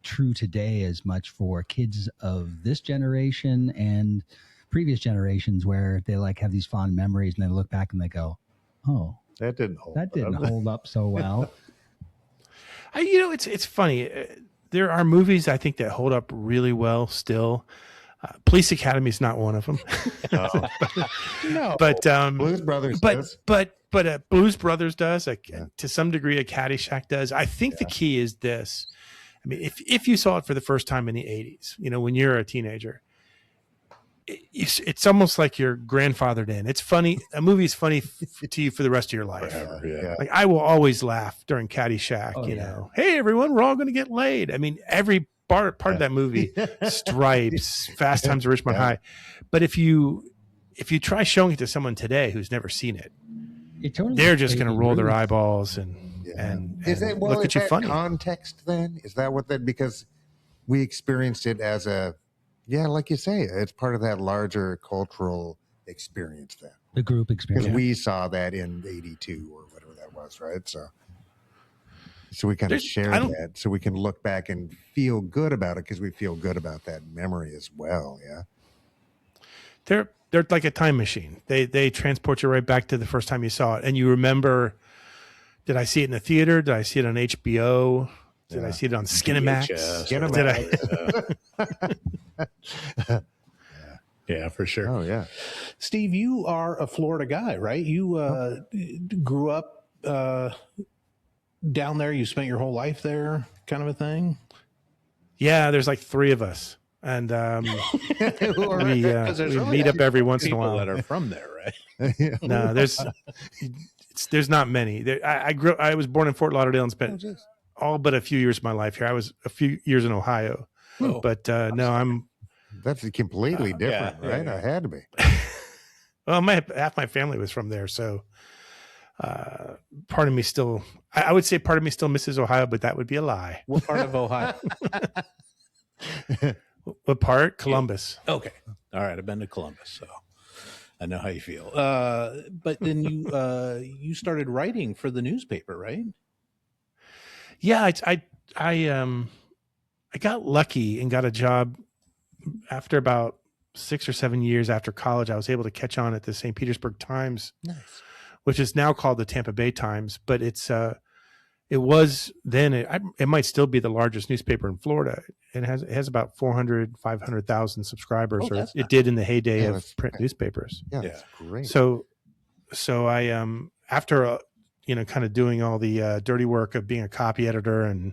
true today as much for kids of this generation and previous generations, where they like have these fond memories and they look back and they go, "Oh, That didn't hold that didn't hold up so well." It's funny. There are movies I think that hold up really well still. Police Academy is not one of them. No. But Blues Brothers but does. but but Blues Brothers does, to some degree, a Caddyshack does. I think the key is this. I mean, if you saw it for the first time in the 80s, when you're a teenager, it's almost like you're grandfathered in. It's funny. A movie is funny to you for the rest of your life. Forever, Like I will always laugh during Caddyshack. Know, hey everyone, we're all going to get laid. I mean, every part of that movie, Stripes, Fast Times at Ridgemont High. But if you try showing it to someone today who's never seen it, they're just going to roll their eyeballs and look at you funny. Context then is that what that because we experienced it as a. Yeah, like you say, it's part of that larger cultural experience then. The group experience. Because we saw that in 82 or whatever that was, right? So we kind of share that so we can look back and feel good about it because we feel good about that memory as well, yeah? They're like a time machine. They transport you right back to the first time you saw it. And you remember, did I see it in the theater? Did I see it on HBO? Did I see it on Skinemax? Yeah, for sure. Oh, yeah. Steve, you are a Florida guy, right? You grew up down there. You spent your whole life there, kind of a thing? Yeah, there's like 3 of us. And we meet up every once in a while. That are from there, right? No, there's not many. I was born in Fort Lauderdale and spent all but a few years of my life here. I was a few years in Ohio, but no, that's completely different, right? Yeah. I had to be. Well, half my family was from there, so part of me still, I would say part of me still misses Ohio, but that would be a lie. What part of Ohio? What part? Columbus. Okay, all right. I've been to Columbus, so I know how you feel. But then you started writing for the newspaper, right? Yeah, I got lucky and got a job after about 6 or 7 years after college. I was able to catch on at the St. Petersburg Times, which is now called the Tampa Bay Times, but it was then, it might still be the largest newspaper in Florida. It has about 500,000 subscribers, or it did in the heyday of print newspapers. Yeah, that's great. So I, after, kind of doing all the dirty work of being a copy editor and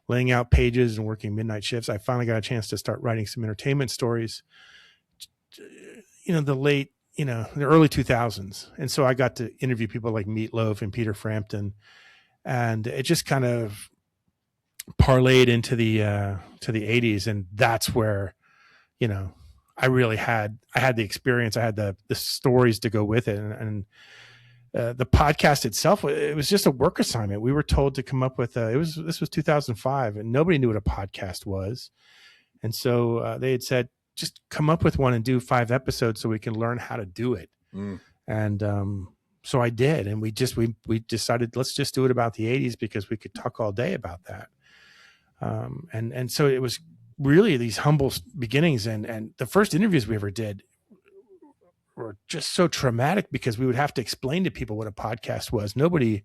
laying out pages and working midnight shifts, I finally got a chance to start writing some entertainment stories, the early 2000s. And so I got to interview people like Meatloaf and Peter Frampton, and it just kind of parlayed into the 80s. And that's where, I really had the experience. I had the stories to go with it. And the podcast itself, it was just a work assignment. We were told to come up with this was 2005 and nobody knew what a podcast was. And so they had said, just come up with one and do 5 episodes so we can learn how to do it. And so I did. And we decided, let's just do it about the 80s because we could talk all day about that. And so it was really these humble beginnings. And the first interviews we ever did were just so traumatic because we would have to explain to people what a podcast was. Nobody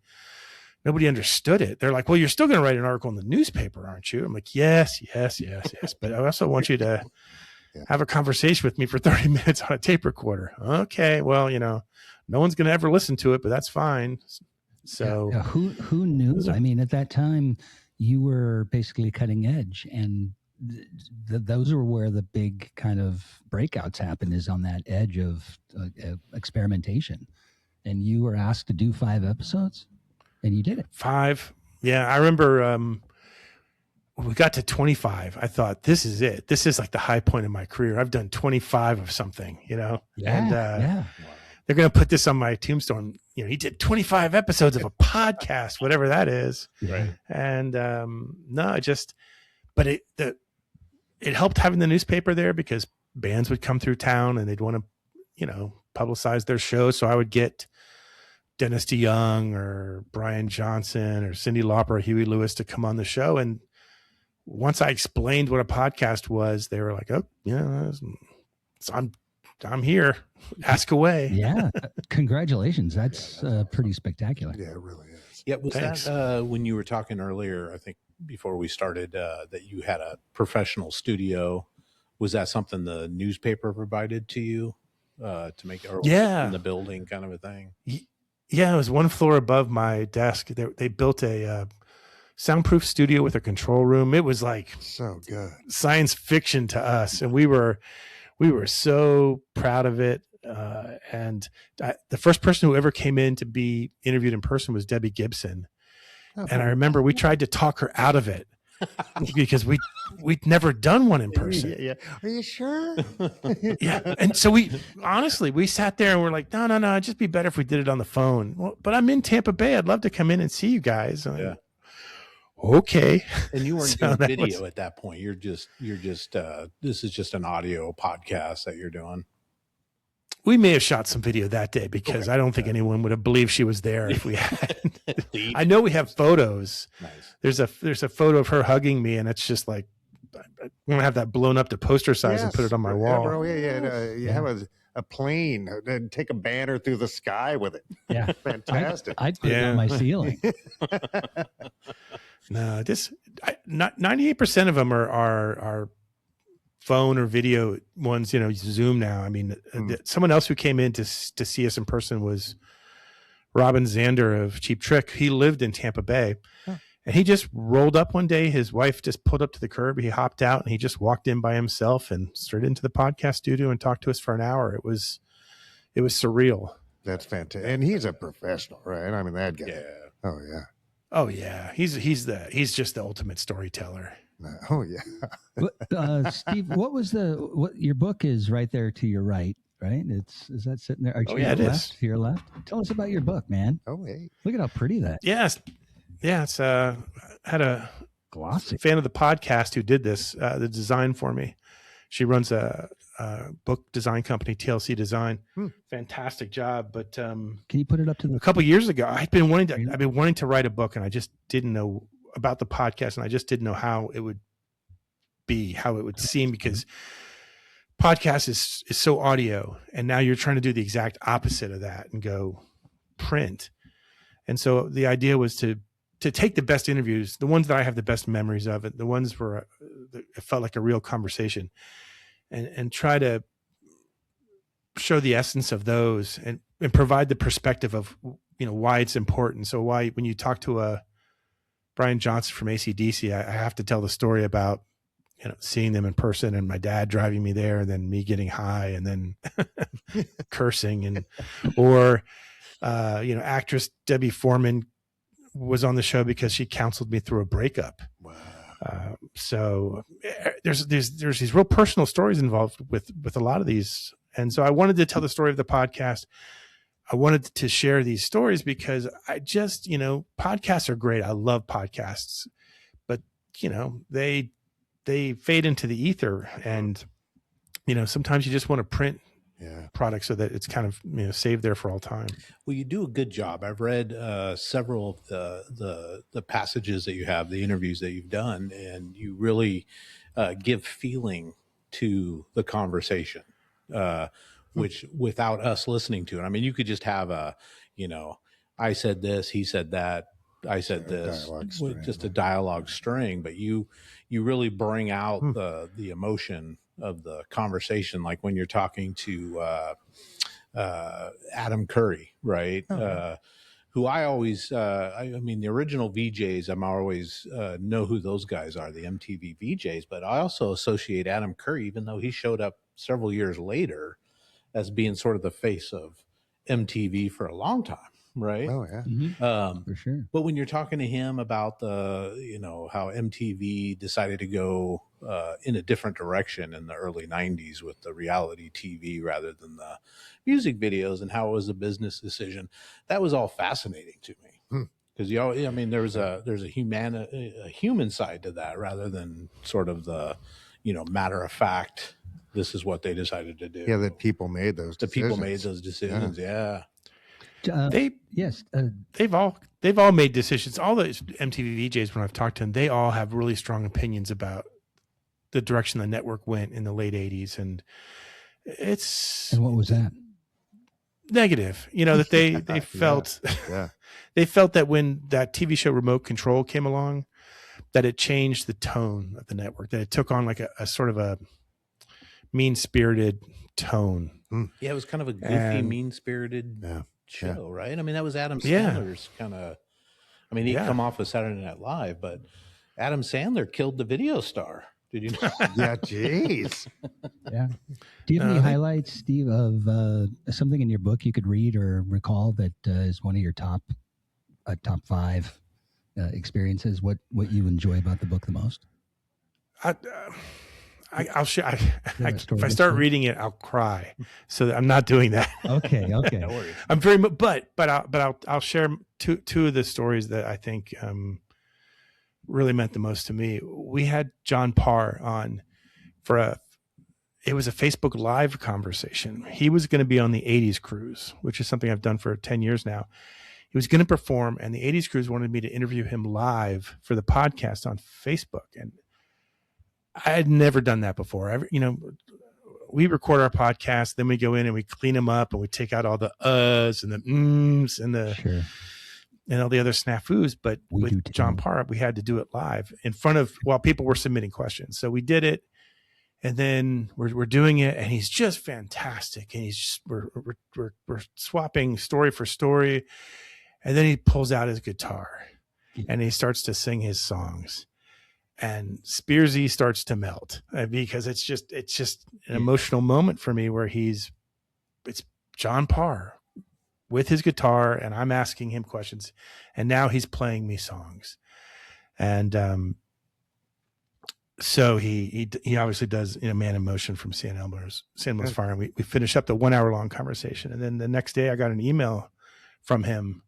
understood it. They're like, well, you're still going to write an article in the newspaper, aren't you? I'm like, yes. But I also want you to have a conversation with me for 30 minutes on a tape recorder. Okay. Well, no one's going to ever listen to it, but that's fine. So who knew? I mean, at that time you were basically cutting edge, and those are where the big kind of breakouts happen, is on that edge of experimentation. And you were asked to do 5 episodes and you did it. 5. Yeah. I remember, when we got to 25, I thought, this is it. This is like the high point of my career. I've done 25 of something, Yeah. And, they're going to put this on my tombstone. He did 25 episodes of a podcast, whatever that is. Right. And, but it helped having the newspaper there because bands would come through town and they'd want to, publicize their shows. So I would get Dennis DeYoung or Brian Johnson or Cyndi Lauper or Huey Lewis to come on the show. And once I explained what a podcast was, they were like, oh, so I'm here. Ask away. Yeah. Congratulations. That's pretty spectacular. Yeah, it really is. Yeah. Was that when you were talking earlier, I think before we started, that you had a professional studio? Was that something the newspaper provided to you to make it in the building kind of a thing? Yeah, it was one floor above my desk. They built a soundproof studio with a control room. It was like so good science fiction to us, and we were so proud of it. The first person who ever came in to be interviewed in person was Debbie Gibson. And I remember we tried to talk her out of it because we'd never done one in person. Yeah. Are you sure? Yeah. And so we sat there and we're like, no, it'd just be better if we did it on the phone. Well, but I'm in Tampa Bay. I'd love to come in and see you guys. Yeah. Okay. And you weren't doing video at that point. You're just this is just an audio podcast that you're doing. We may have shot some video that day because I don't think anyone would have believed she was there if we had. I know we have photos. Nice. There's a photo of her hugging me, and it's just like I'm gonna have that blown up to poster size and put it on my wall. Bro, you have a plane and take a banner through the sky with it. Yeah, fantastic. I'd put it on my ceiling. No, 98% of them are phone or video ones, Zoom now. I mean, someone else who came in to see us in person was Robin Zander of Cheap Trick. He lived in Tampa Bay, and he just rolled up one day. His wife just pulled up to the curb. He hopped out and he just walked in by himself and straight into the podcast studio and talked to us for an hour. It was surreal. That's fantastic. And he's a professional, right? I mean, that guy. Yeah. Oh yeah. He's just the ultimate storyteller. Oh yeah. Steve, what your book is right there to your right, right? Is that sitting there? It is. To your left. Tell us about your book, man. Oh hey. Look at how pretty that. Yes. Yeah. It's had a glossy fan of the podcast who did this, the design for me. She runs a book design company, TLC Design. Fantastic job. But can you put it up to a couple of years ago? I've been wanting to write a book, and I just didn't know about the podcast, and I just didn't know how it would seem, because podcast is so audio, and now you're trying to do the exact opposite of that and go print. And so the idea was to take the best interviews, the ones that I have the best memories of it, the ones where it felt like a real conversation, and try to show the essence of those and provide the perspective of, why it's important. So why, when you talk to Brian Johnson from AC/DC, I have to tell the story about, seeing them in person and my dad driving me there and then me getting high and then cursing or actress Debbie Foreman was on the show because she counseled me through a breakup. Wow. So there's these real personal stories involved with a lot of these. And so I wanted to tell the story of the podcast. I wanted to share these stories because I just, podcasts are great. I love podcasts, but they fade into the ether, and, sometimes you just want to print products so that it's kind of, saved there for all time. Well, you do a good job. I've read several of the passages that you have, the interviews that you've done, and you really give feeling to the conversation, which without us listening to it, I mean, you could just have I said this, he said that, I said this, just a dialogue string, but you really bring out the emotion of the conversation, like when you're talking to Adam Curry, right? Who I always, I mean, the original VJs, I'm always know who those guys are, the MTV VJs, but I also associate Adam Curry, even though he showed up several years later, as being sort of the face of MTV for a long time. Right. Oh yeah. For sure. But when you're talking to him about how MTV decided to go in a different direction in the early 90s with the reality TV rather than the music videos, and how it was a business decision, that was all fascinating to me. Because there's a human side to that rather than sort of the, matter of fact, this is what they decided to do. Yeah, that people made those decisions. People made those decisions. Yeah. They've all made decisions. All the MTV VJs, when I've talked to them, they all have really strong opinions about the direction the network went in the late 80s, and and what was that? Negative. That they felt they felt that when that TV show Remote Control came along, that it changed the tone of the network, that it took on like a sort of a mean-spirited tone. Yeah, it was kind of a goofy, mean-spirited show, right? I mean, that was Adam Yeah. Sandler's kind of. I mean, he'd come off of Saturday Night Live, but Adam Sandler killed the video star. Did you know? Yeah, jeez. Yeah. Do you have any highlights, Steve, of something in your book you could read or recall that is one of your top 5 experiences? What you enjoy about the book the most? I'll share. If I start reading it, I'll cry. So I'm not doing that. Okay. No worries. I'm very, but I'll share two of the stories that I think really meant the most to me. We had John Parr on it was a Facebook Live conversation. He was going to be on the 80s cruise, which is something I've done for 10 years now. He was going to perform, and the 80s cruise wanted me to interview him live for the podcast on Facebook. And I had never done that before. We record our podcast, then we go in and we clean them up and we take out all the uhs and the mms and the and all the other snafus. But with John Parr, we had to do it live while people were submitting questions. So we did it, and then we're doing it, and he's just fantastic. And we're swapping story for story, and then he pulls out his guitar and he starts to sing his songs. And Spearsy starts to melt because it's just an emotional moment for me where it's John Parr with his guitar, and I'm asking him questions, and now he's playing me songs. And so he obviously does Man in Motion from San Elmo's Fire, and we finished up the 1 hour long conversation. And then the next day I got an email from him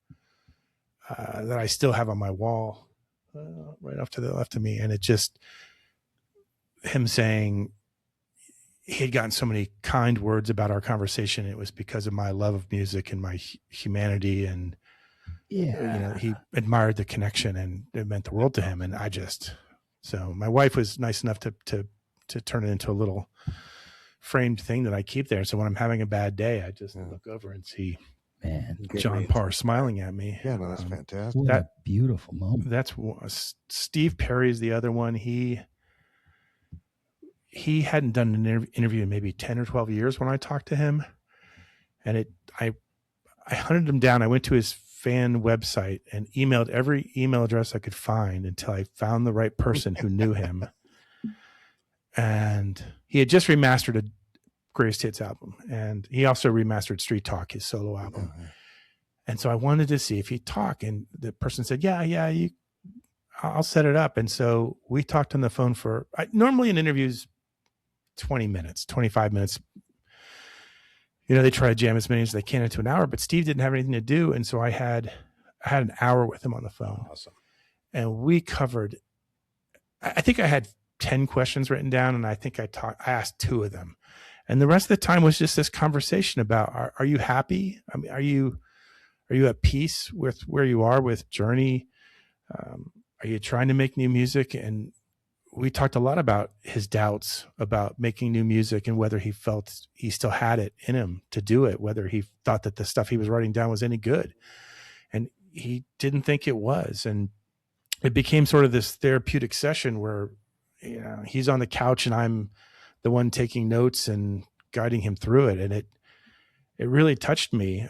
that I still have on my wall right off to the left of me, and it just him saying he had gotten so many kind words about our conversation. It was because of my love of music and my humanity, and he admired the connection, and it meant the world to him. And so my wife was nice enough to turn it into a little framed thing that I keep there. So when I'm having a bad day, I just look over and see John Parr smiling at me. Yeah, no, that's fantastic. What a beautiful moment. That's Steve Perry's the other one. He hadn't done an interview in maybe 10 or 12 years when I talked to him, and I hunted him down. I went to his fan website and emailed every email address I could find until I found the right person who knew him. And he had just remastered a Greatest Hits album, and he also remastered Street Talk, his solo album. And so I wanted to see if he'd talk, and the person said, I'll set it up. And so we talked on the phone normally an interview's 20 minutes, 25 minutes. They try to jam as many as they can into an hour, but Steve didn't have anything to do. And so I had an hour with him on the phone. Awesome. And we covered, I think I had 10 questions written down, and I think I asked 2 of them. And the rest of the time was just this conversation about, are you happy? I mean, are you at peace with where you are with Journey? Are you trying to make new music? And we talked a lot about his doubts about making new music and whether he felt he still had it in him to do it, whether he thought that the stuff he was writing down was any good. And he didn't think it was. And it became sort of this therapeutic session where, he's on the couch and I'm the one taking notes and guiding him through it. And it really touched me.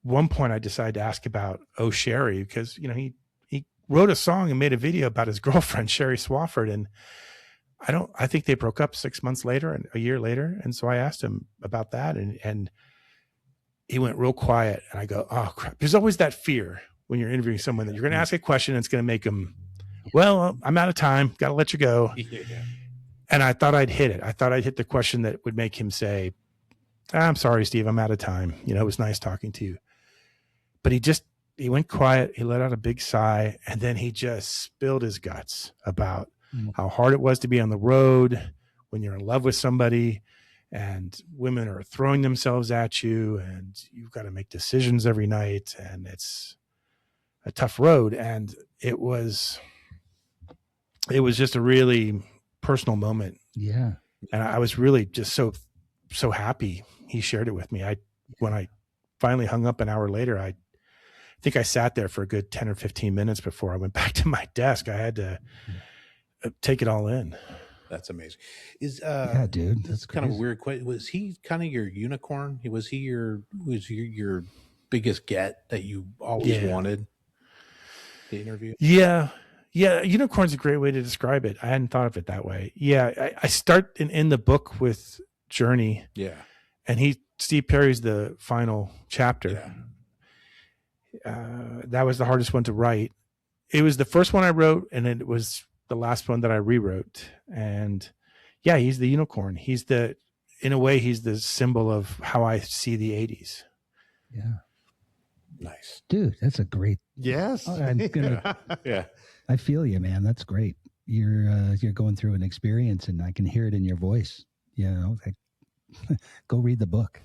One point I decided to ask about Sherry, because, he wrote a song and made a video about his girlfriend, Sherry Swafford. And I think they broke up 6 months later and a year later. And so I asked him about that, and he went real quiet, and I go, oh crap. There's always that fear when you're interviewing someone that you're going to ask a question and it's going to make them, well, I'm out of time. Got to let you go. And I thought I'd hit it. I thought I'd hit the question that would make him say, I'm sorry, Steve, I'm out of time. It was nice talking to you. But he went quiet. He let out a big sigh, and then he just spilled his guts about how hard it was to be on the road when you're in love with somebody, and women are throwing themselves at you, and you've got to make decisions every night, and it's a tough road. And it was just a really personal moment. Yeah. And I was really just so happy he shared it with me. When I finally hung up an hour later, I think I sat there for a good 10 or 15 minutes before I went back to my desk. I had to take it all in. That's amazing. Is Yeah, dude, this that's is kind of a crazy. weird question. Was he kind of your unicorn? Was he your biggest get that you always Yeah. wanted to interview? Yeah. Yeah. Unicorn's a great way to describe it. I hadn't thought of it that way. Yeah. I start in the book with Journey, Yeah. and Steve Perry's the final chapter. That was the hardest one to write. It was the first one I wrote, and it was the last one that I rewrote. And yeah, he's the unicorn. In a way, he's the symbol of how I see the 80s. Yeah. Nice. Dude, that's a great. Yes. Oh, I'm gonna. Yeah. I feel you, man. That's great. You're going through an experience, and I can hear it in your voice. You know, like, go read the book.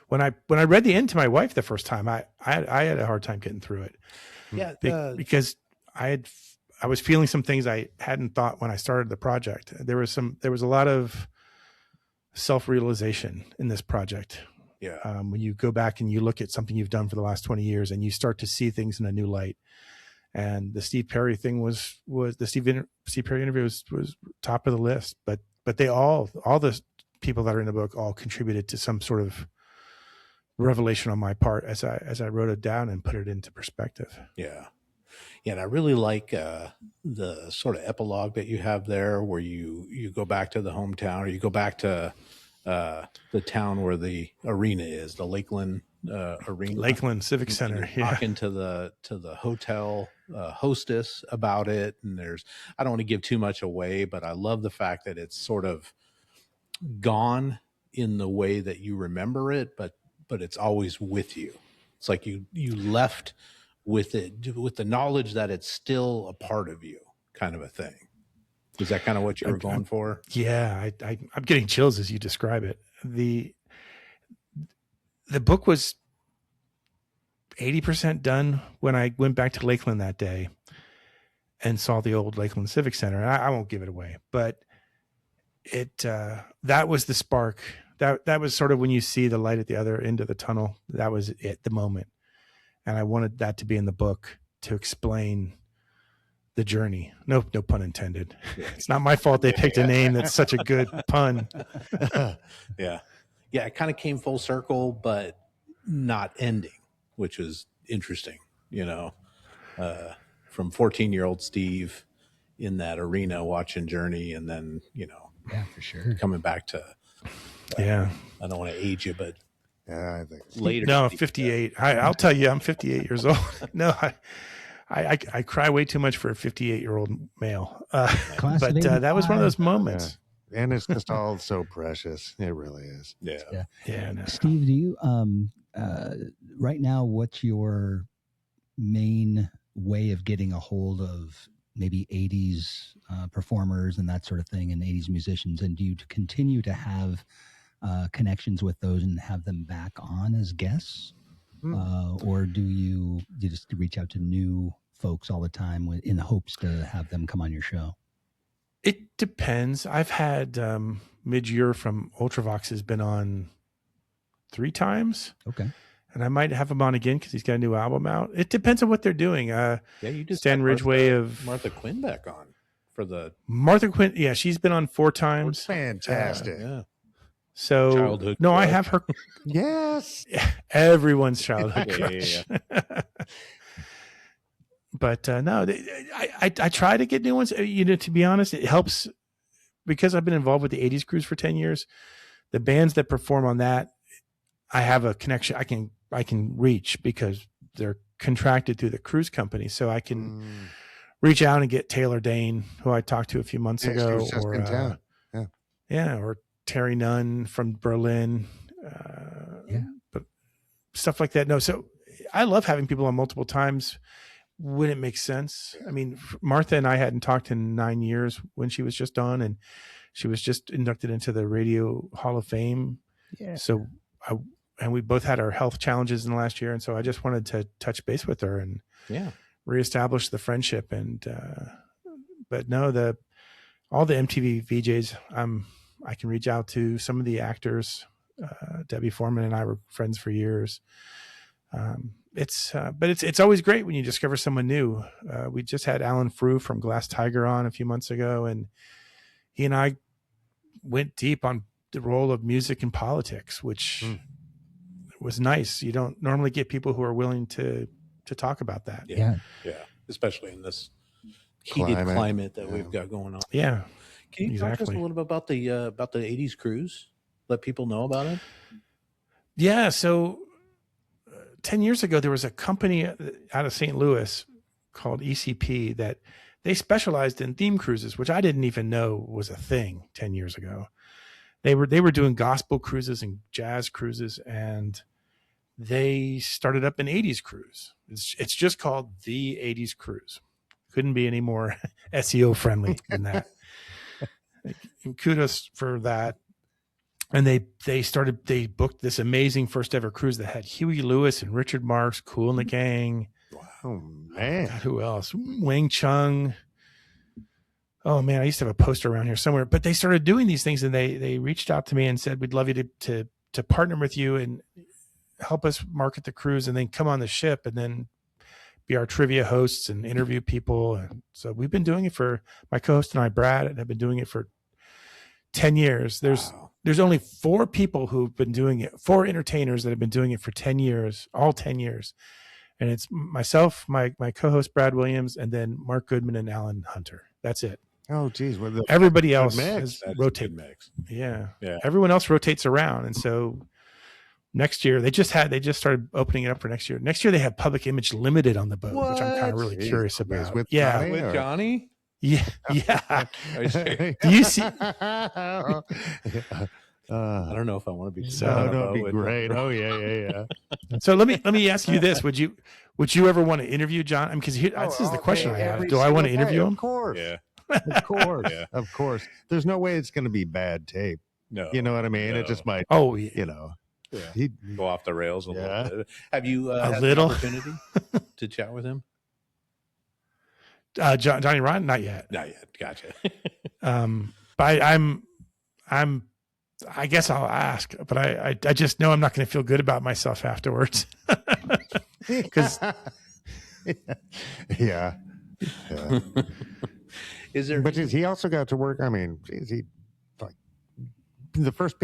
When I read the end to my wife the first time, I had a hard time getting through it. Yeah. Because I was feeling some things I hadn't thought when I started the project. There was a lot of self-realization in this project. Yeah. When you go back and you look at something you've done for the last 20 years and you start to see things in a new light. And the Steve Perry thing was the Steve Perry interview was top of the list, but they all the people that are in the book all contributed to some sort of revelation on my part as I wrote it down and put it into perspective. Yeah. Yeah. And I really like the sort of epilogue that you have there where you go back to the hometown, or you go back to the town where the arena is, the Lakeland arena. Lakeland Civic Center. Yeah. Talking to the hotel hostess about it. And I don't want to give too much away, but I love the fact that it's sort of gone in the way that you remember it, but it's always with you. It's like you left with it, with the knowledge that it's still a part of you, kind of a thing. Is that kind of what you were going for? Yeah, I'm getting chills as you describe it. The book was 80% done when I went back to Lakeland that day and saw the old Lakeland Civic Center. And I won't give it away, but that was the spark. That was sort of when you see the light at the other end of the tunnel. That was it, the moment. And I wanted that to be in the book to explain the journey. No pun intended. It's not my fault they picked a name that's such a good pun. Yeah. Yeah. It kind of came full circle, but not ending, which was interesting, from 14-year-old Steve in that arena watching Journey, and then, Yeah, for sure. coming back to, Yeah. I don't want to age you, but Yeah, I think later. No, 58. I'll tell you, I'm 58 years old. No, I cry way too much for a 58-year-old male. Class But of that was one of 85. those moments. and it's just all so precious. It really is. Yeah. Yeah. No. Steve, do you right now, what's your main way of getting a hold of maybe 80s performers and that sort of thing, and 80s musicians? And do you continue to have connections with those and have them back on as guests? Or do you just reach out to new folks all the time in hopes to have them come on your show? It depends. I've had Midyear from Ultravox has been on 3 times. Okay. And I might have him on again because he's got a new album out. It depends on what they're doing. Yeah, you just Stan had Ridgway of Martha Quinn back on for the Martha Quinn. Yeah, she's been on 4 times. Fantastic. yeah. So Childhood no, I crush. have her. Yes. Everyone's childhood Yeah, crush. But no, I try to get new ones. To be honest, it helps because I've been involved with the 80s cruise for 10 years. The bands that perform on that, I have a connection. I can reach because they're contracted through the cruise company, so I can reach out and get Taylor Dane, who I talked to a few months Yeah, she ago, was just in town. or Terry Nunn from Berlin, but stuff like that. No, so I love having people on multiple times when it makes sense. I mean, Martha and I hadn't talked in 9 years when she was just on, and she was just inducted into the Radio Hall of Fame. Yeah. So and we both had our health challenges in the last year. And so I just wanted to touch base with her and reestablish the friendship. And, but no, all the MTV VJs, I can reach out to. Some of the actors. Debbie Foreman and I were friends for years. but it's always great when you discover someone new. We just had Alan Frew from Glass Tiger on a few months ago, and he and I went deep on the role of music in politics, which was nice. You don't normally get people who are willing to talk about that. Yeah. Especially in this heated climate that we've got going on. Yeah. Can you talk to us a little bit about the 80s cruise? Let people know about it. Yeah. So 10 years ago, there was a company out of St. Louis called ECP that they specialized in theme cruises, which I didn't even know was a thing 10 years ago. They were doing gospel cruises and jazz cruises, and they started up an 80s cruise. It's just called the 80s cruise. Couldn't be any more SEO friendly than that. And kudos for that. And they booked this amazing first ever cruise that had Huey Lewis and Richard Marx, Kool and the Gang. Oh man, God, who else? Wang Chung. Oh man, I used to have a poster around here somewhere. But they started doing these things, and they reached out to me and said, "We'd love you to partner with you and help us market the cruise, and then come on the ship, and then be our trivia hosts and interview people." And so we've been doing it for my co-host and I, Brad, and have been doing it for 10 years. There's only 4 people who've been doing it, 4 entertainers that have been doing it for 10 years, all 10 years. And it's myself, my co-host Brad Williams, and then Mark Goodman and Alan Hunter. That's it. Oh geez, everybody else rotates. Yeah. Everyone else rotates around. And so next year they just started opening it up for next year. Next year they have Public Image Limited on the boat, which I'm kind of really curious about. With Johnny? Yeah. Do you see? I don't know if I want to be. That'd be great. Oh yeah. So let me ask you this: Would you ever want to interview John? I mean, because this is the question I have. Do I want to interview him? Of course. Yeah. Of course. Of course. There's no way it's going to be bad tape. No. You know what I mean? No. It just might. Oh, yeah. You know. Yeah. He'd go off the rails a little bit. Have you had the opportunity to chat with him? Johnny Ron, not yet. Gotcha. But I guess I'll ask, but I just know I'm not going to feel good about myself afterwards. Because yeah. Is there? But he also got to work. I mean, he like the first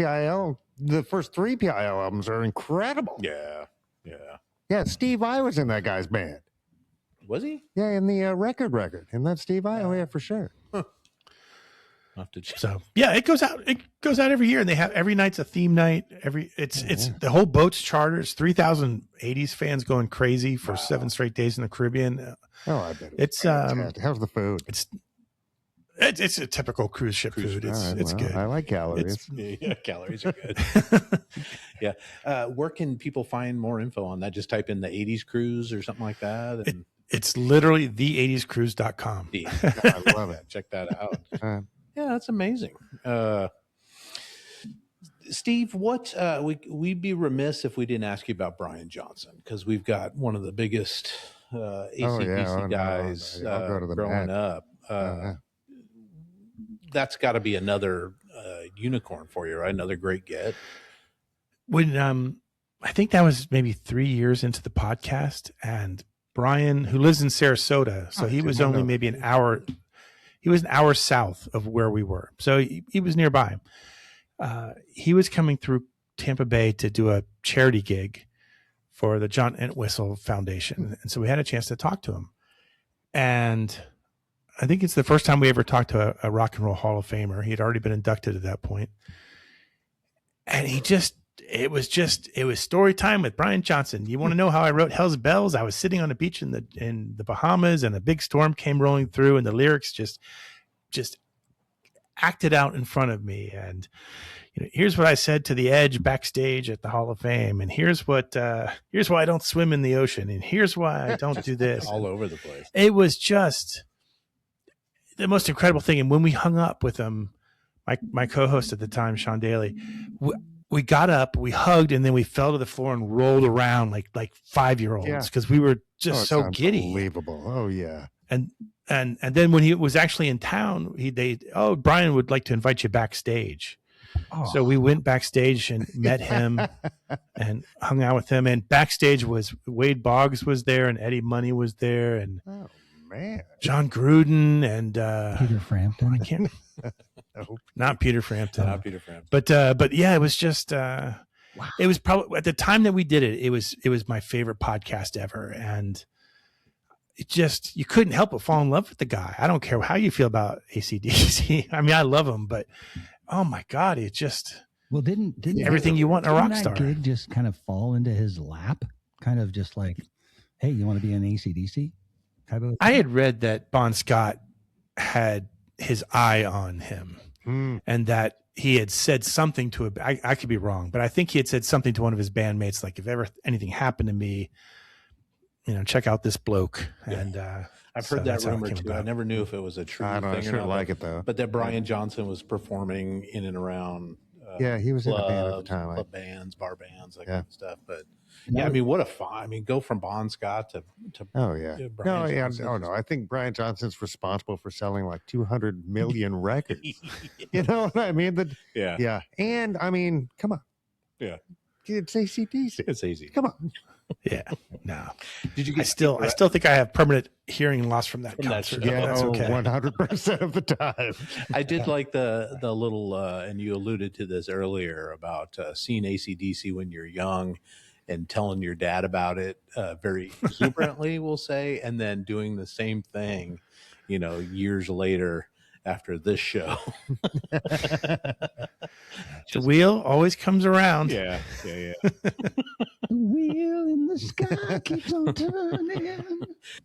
3 PIL albums are incredible. Yeah. Steve Vai was in that guy's band. Was he? Yeah, in the record. Isn't that Steve Vai? Oh yeah, for sure. Huh. I'll have to check. So yeah, it goes out every year, and they have every night's a theme night. It's the whole boat's charter. It's 3,000 80s fans going crazy for 7 straight days in the Caribbean. Oh, I bet it's how's the food? It's a typical cruise ship food. It's good. I like calories. Calories are good. Yeah. Where can people find more info on that? Just type in the 80s cruise or something like that. And it's literally the80scruise.com. I love it. Check that out. Yeah, that's amazing. Steve, what we'd be remiss if we didn't ask you about Brian Johnson, because we've got one of the biggest ACDC guys growing up. That's got to be another unicorn for you, right? Another great get. When I think that was maybe 3 years into the podcast, and Brian, who lives in Sarasota, so he was only maybe an hour. He was an hour south of where we were, so he was nearby. He was coming through Tampa Bay to do a charity gig for the John Entwistle Foundation, and so we had a chance to talk to him. And I think it's the first time we ever talked to a Rock and Roll Hall of Famer. He had already been inducted at that point, and it was story time with Brian Johnson. You want to know how I wrote Hell's Bells? I was sitting on a beach in the Bahamas, and a big storm came rolling through, and the lyrics just acted out in front of me. And here's what I said to the Edge backstage at the Hall of Fame, and here's why I don't swim in the ocean, and here's why I don't do this. All over the place. It was just the most incredible thing. And when we hung up with him, my co-host at the time, Sean Daly, we got up, we hugged, and then we fell to the floor and rolled around like 5-year-olds because we were just so giddy. Unbelievable. Oh yeah. And then when he was actually in town, Brian would like to invite you backstage. So we went backstage and met him and hung out with him. And backstage was Wade Boggs was there, and Eddie Money was there, and Oh man, John Gruden, and Peter Frampton. I can't, not Peter Frampton, Not Peter Frampton. but yeah, it was just it was probably at the time that we did it. It was my favorite podcast ever, and it just you couldn't help but fall in love with the guy. I don't care how you feel about AC/DC. I mean, I love him, but oh my God, it just didn't everything you want in a rock that star. Gig just kind of fall into his lap, kind of just like, hey, you want to be an AC/DC type of. I had read that Bon Scott had his eye on him, and that he had said something to I could be wrong, but I think he had said something to one of his bandmates, like, if ever anything happened to me, check out this bloke. Yeah. And I've so heard that that's how it rumor came too. about. I never knew if it was a true I don't know. I thing sure or not. like it though. But that Brian Johnson was performing in and around. Yeah, he was in a band at the clubs, time. club bands, bar bands, that Yeah. kind of stuff. But yeah, I mean, what a fun! I mean, go from Bon Scott to Oh yeah. Brian No, yeah. Johnson. Oh no. I think Brian Johnson's responsible for selling like 200 million records. You know what I mean? yeah, Yeah. And I mean, come on. Yeah. It's AC/DC. it's easy. Come on. Yeah, no. Did you I get still think I have permanent hearing loss from that From that concert. show. but Yeah, that's okay. 100% of the time. I did like the little, and you alluded to this earlier about seeing AC/DC when you're young and telling your dad about it very exuberantly, we'll say, and then doing the same thing, years later after this show. The wheel always comes around. Yeah. The wheel in the sky keeps on turning.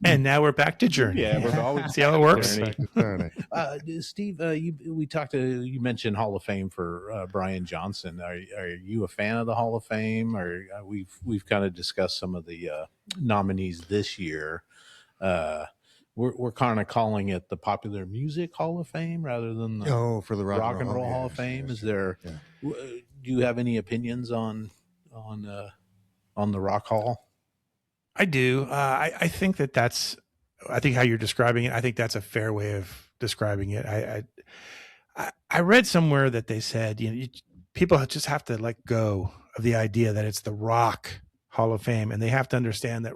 And now we're back to Journey. Yeah, we're always See how it works? Journey. Steve, you mentioned Hall of Fame for Brian Johnson. Are you a fan of the Hall of Fame? Or we've kind of discussed some of the nominees this year. We're kind of calling it the Popular Music Hall of Fame rather than the For the Rock and Roll yeah, Hall of Fame. yes, Is there? yeah. Do you have any opinions on the Rock Hall? I do. I think that's. I think how you're describing it. I think that's a fair way of describing it. I read somewhere that they said people just have to let go of the idea that it's the Rock Hall of Fame, and they have to understand that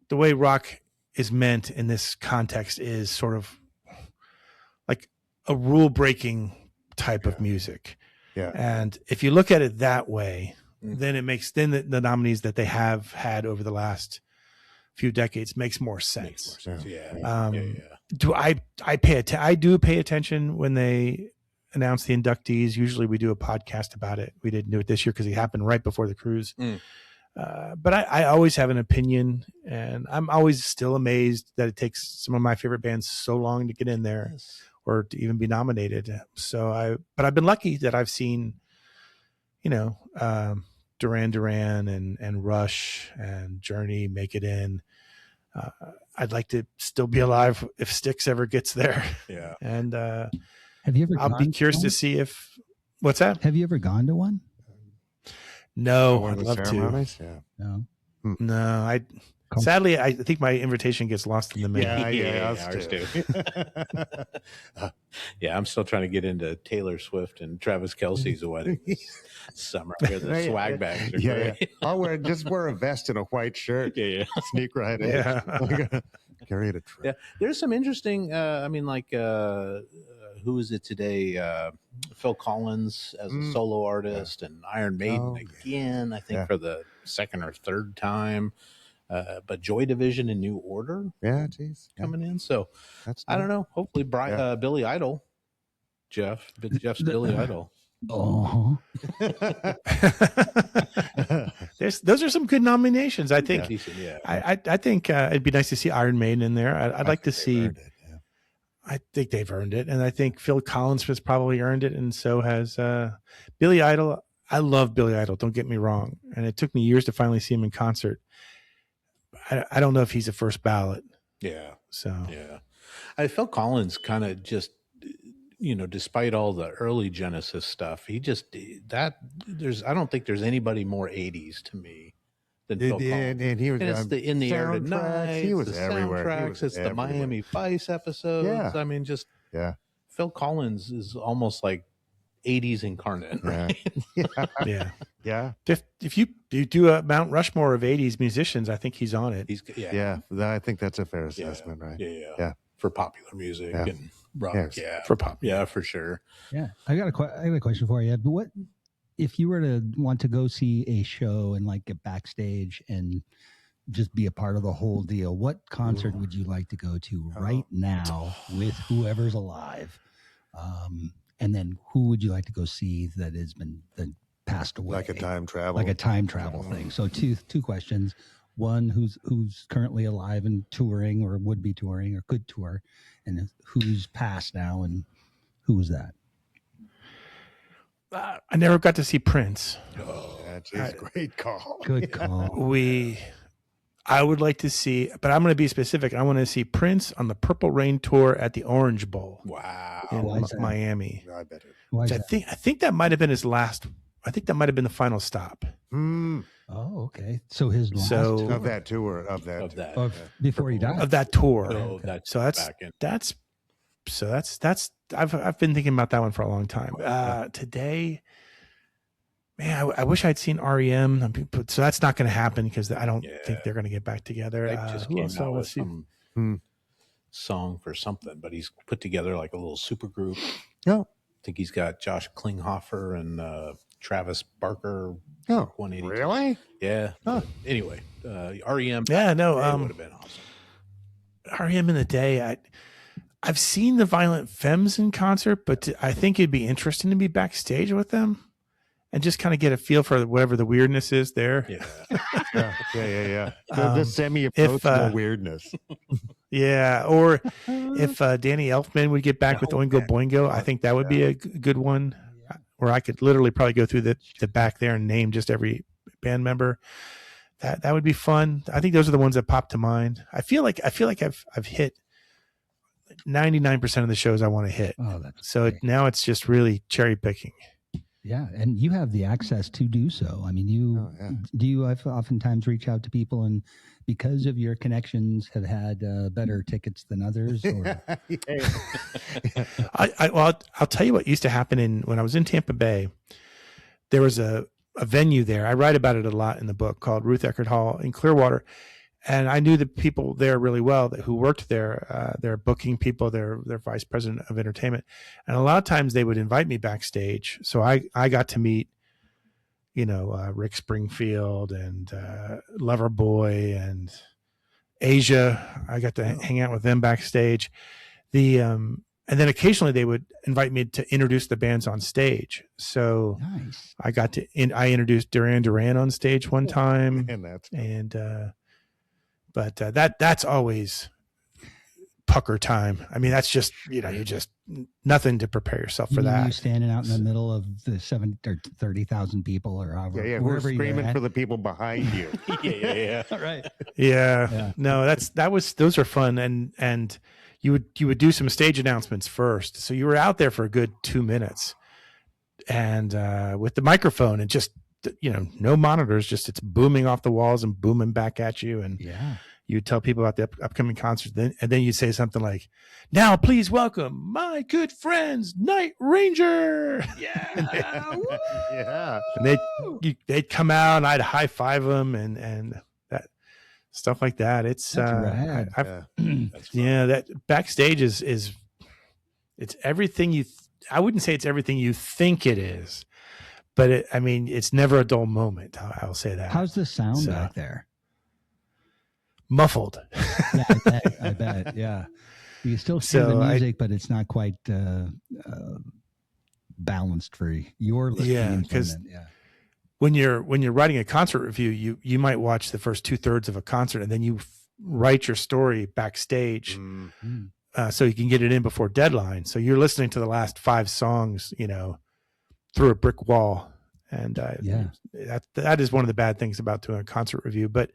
the way rock is meant in this context is sort of like a rule breaking type of music. Yeah. And if you look at it that way, then it makes the nominees that they have had over the last few decades makes more sense. Yeah. Do I do pay attention when they announce the inductees. Usually we do a podcast about it. We didn't do it this year because it happened right before the cruise. But I always have an opinion, and I'm always still amazed that it takes some of my favorite bands so long to get in there or to even be nominated. So but I've been lucky that I've seen, Duran Duran and Rush and Journey make it in. I'd like to still be alive if Styx ever gets there. Yeah. And Have you ever? I'll be curious to see if what's that? Have you ever gone to one? No, One I'd of the love to. ceremonies? Yeah. No. No, sadly, I think my invitation gets lost in the mail. Yeah, ours too. Yeah, I'm still trying to get into Taylor Swift and Travis Kelce's wedding this summer. I hear the swag bags are Yeah. great. I'll just wear a vest and a white shirt. Yeah. Sneak right in. Yeah. Carry it a trip. Yeah, there's some interesting. Who is it today? Phil Collins as a solo artist, and Iron Maiden again. I think for the second or third time. But Joy Division and New Order, Geez. coming in. So That's I don't know. Hopefully, Billy Idol, Jeff's Billy Idol. Oh, Those are some good nominations. I think. Decent, yeah. I think it'd be nice to see Iron Maiden in there. I'd like to see. It, I think they've earned it, and I think Phil Collins has probably earned it, and so has Billy Idol. I love Billy Idol. Don't get me wrong, and it took me years to finally see him in concert. I don't know if he's a first ballot. Yeah. So Yeah. I felt Collins kind of just, despite all the early Genesis stuff, I don't think there's anybody more 80s to me than Phil Collins. and he was And it's the In the Air soundtracks, Tonight. he was the everywhere. He soundtracks. was It's the everywhere. Miami Vice episodes. Yeah. I mean, just Yeah. Phil Collins is almost like 80s incarnate. Right? Yeah. If you do a Mount Rushmore of 80s musicians, I think he's on it. I think that's a fair assessment, right? Yeah. For popular music and rock. Yes. Yeah. For pop. Yeah, for sure. Yeah. I got a question for you. But what if you were to want to go see a show and like get backstage and just be a part of the whole deal, what concert would you like to go to right now with whoever's alive? And then who would you like to go see that has been passed away? Like a time travel. Like a time travel thing. So two questions. One, who's currently alive and touring or would be touring or could tour, and who's passed now, and who was that? I never got to see Prince. That's a great call. Good call. I would like to see, but I'm going to be specific. I want to see Prince on the Purple Rain tour at the Orange Bowl. Wow. In Miami. I bet it. I think that might have been his last. I think that might have been the final stop. Oh, okay. So his last of that tour before he died of that tour. Oh, that's I've been thinking about that one for a long time. Today, man, I wish I'd seen REM. So that's not going to happen because I don't think they're going to get back together. They just came out with some song for something, but he's put together like a little super group. Oh. I think he's got Josh Klinghoffer and Travis Barker. Oh, 182. Really? Yeah. Huh. Anyway, REM. Yeah, no. Would have been awesome. REM in the day. I've seen the Violent Femmes in concert, but I think it'd be interesting to be backstage with them and just kind of get a feel for whatever the weirdness is there. Yeah. The semi-approachable weirdness. Yeah, or if Danny Elfman would get back with Oingo Boingo, I think that would be a good one where I could literally probably go through the back there and name just every band member. That would be fun. I think those are the ones that pop to mind. I feel like I've hit 99% of the shows I want to hit. Oh, that's so now it's just really cherry picking. Yeah, and you have the access to do so. I mean, do you oftentimes reach out to people and because of your connections have had better tickets than others? Or? I'll tell you what used to happen when I was in Tampa Bay. There was a venue there. I write about it a lot in the book called Ruth Eckerd Hall in Clearwater. And I knew the people there really well who worked there. They're booking people. They're vice president of entertainment. And a lot of times they would invite me backstage. So I got to meet, Rick Springfield and Loverboy and Asia. I got to hang out with them backstage. And then occasionally they would invite me to introduce the bands on stage. So nice. I introduced Duran Duran on stage one time. But that's always pucker time. I mean, that's just, you just nothing to prepare yourself for that. You standing out in the middle of the 30,000 people or however. Yeah. We're screaming for the people behind you. Yeah. Right. Yeah. No, those are fun. And you would do some stage announcements first. So you were out there for a good 2 minutes and with the microphone and just, no monitors, just it's booming off the walls and booming back at you. And you would tell people about the upcoming concerts. And then you'd say something like, now please welcome my good friends, Night Ranger. Yeah. Yeah. And they'd come out and I'd high five them and that stuff like that. It's, rad. that backstage is it's everything I wouldn't say it's everything you think it is. But it's never a dull moment. I'll say that. How's the sound back there? Muffled. Yeah, I bet. Yeah, you still hear the music, but it's not quite balanced for your listening. Yeah, because when you're writing a concert review, you might watch the first 2/3 of a concert, and then you write your story backstage, so you can get it in before deadline. So you're listening to the last 5 songs, through a brick wall. And that is one of the bad things about doing a concert review. But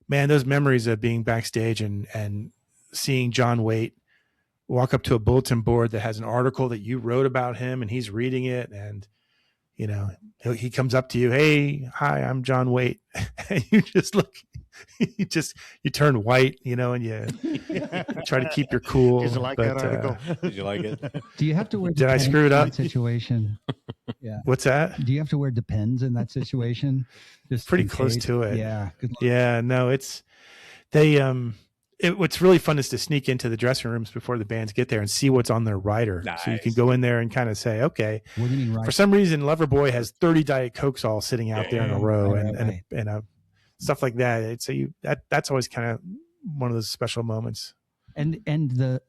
man, those memories of being backstage and seeing John Waite walk up to a bulletin board that has an article that you wrote about him and he's reading it. And, he comes up to you, hey, hi, I'm John Waite. And you just look you turn white, and you try to keep your cool. Did you like that article? Did you like it? Do you have to wear? Did I screw it in up? that situation? Yeah. What's that? Do you have to wear Depends in that situation? Just Pretty in close case? to it. Yeah. Good luck. Yeah, no, what's really fun is to sneak into the dressing rooms before the bands get there and see what's on their rider. So you can Nice. go in there and kind of say, okay, What do you mean, right? for some reason, Loverboy has 30 Diet Cokes all sitting out there in a row Right. and stuff like that. So that's always kind of one of those special moments. and the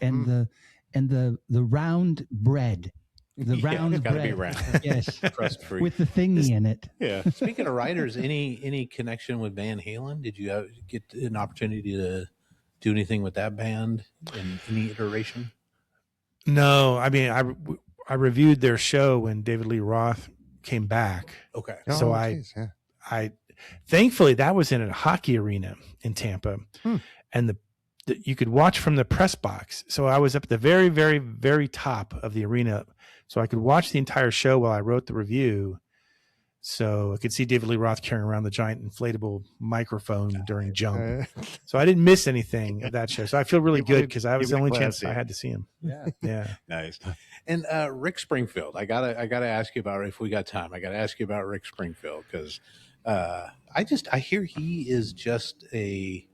round bread. The Yeah, round it's gotta bread. be round. Yes. Crust free. With the thingy in it. Yeah. Speaking of writers, any connection with Van Halen? Did you get an opportunity to do anything with that band in any iteration? No, I mean, I reviewed their show when David Lee Roth came back. Okay. So geez, yeah. I thankfully that was in a hockey arena in Tampa, and you could watch from the press box. So I was up at the very, very, very top of the arena, so I could watch the entire show while I wrote the review. So I could see David Lee Roth carrying around the giant inflatable microphone during jump. So I didn't miss anything of that show. So I feel really good because that was the only chance I had to see him. Yeah. Yeah. Nice. And Rick Springfield, I gotta ask you about, if we got time, I gotta ask you about Rick Springfield, because I hear he is just a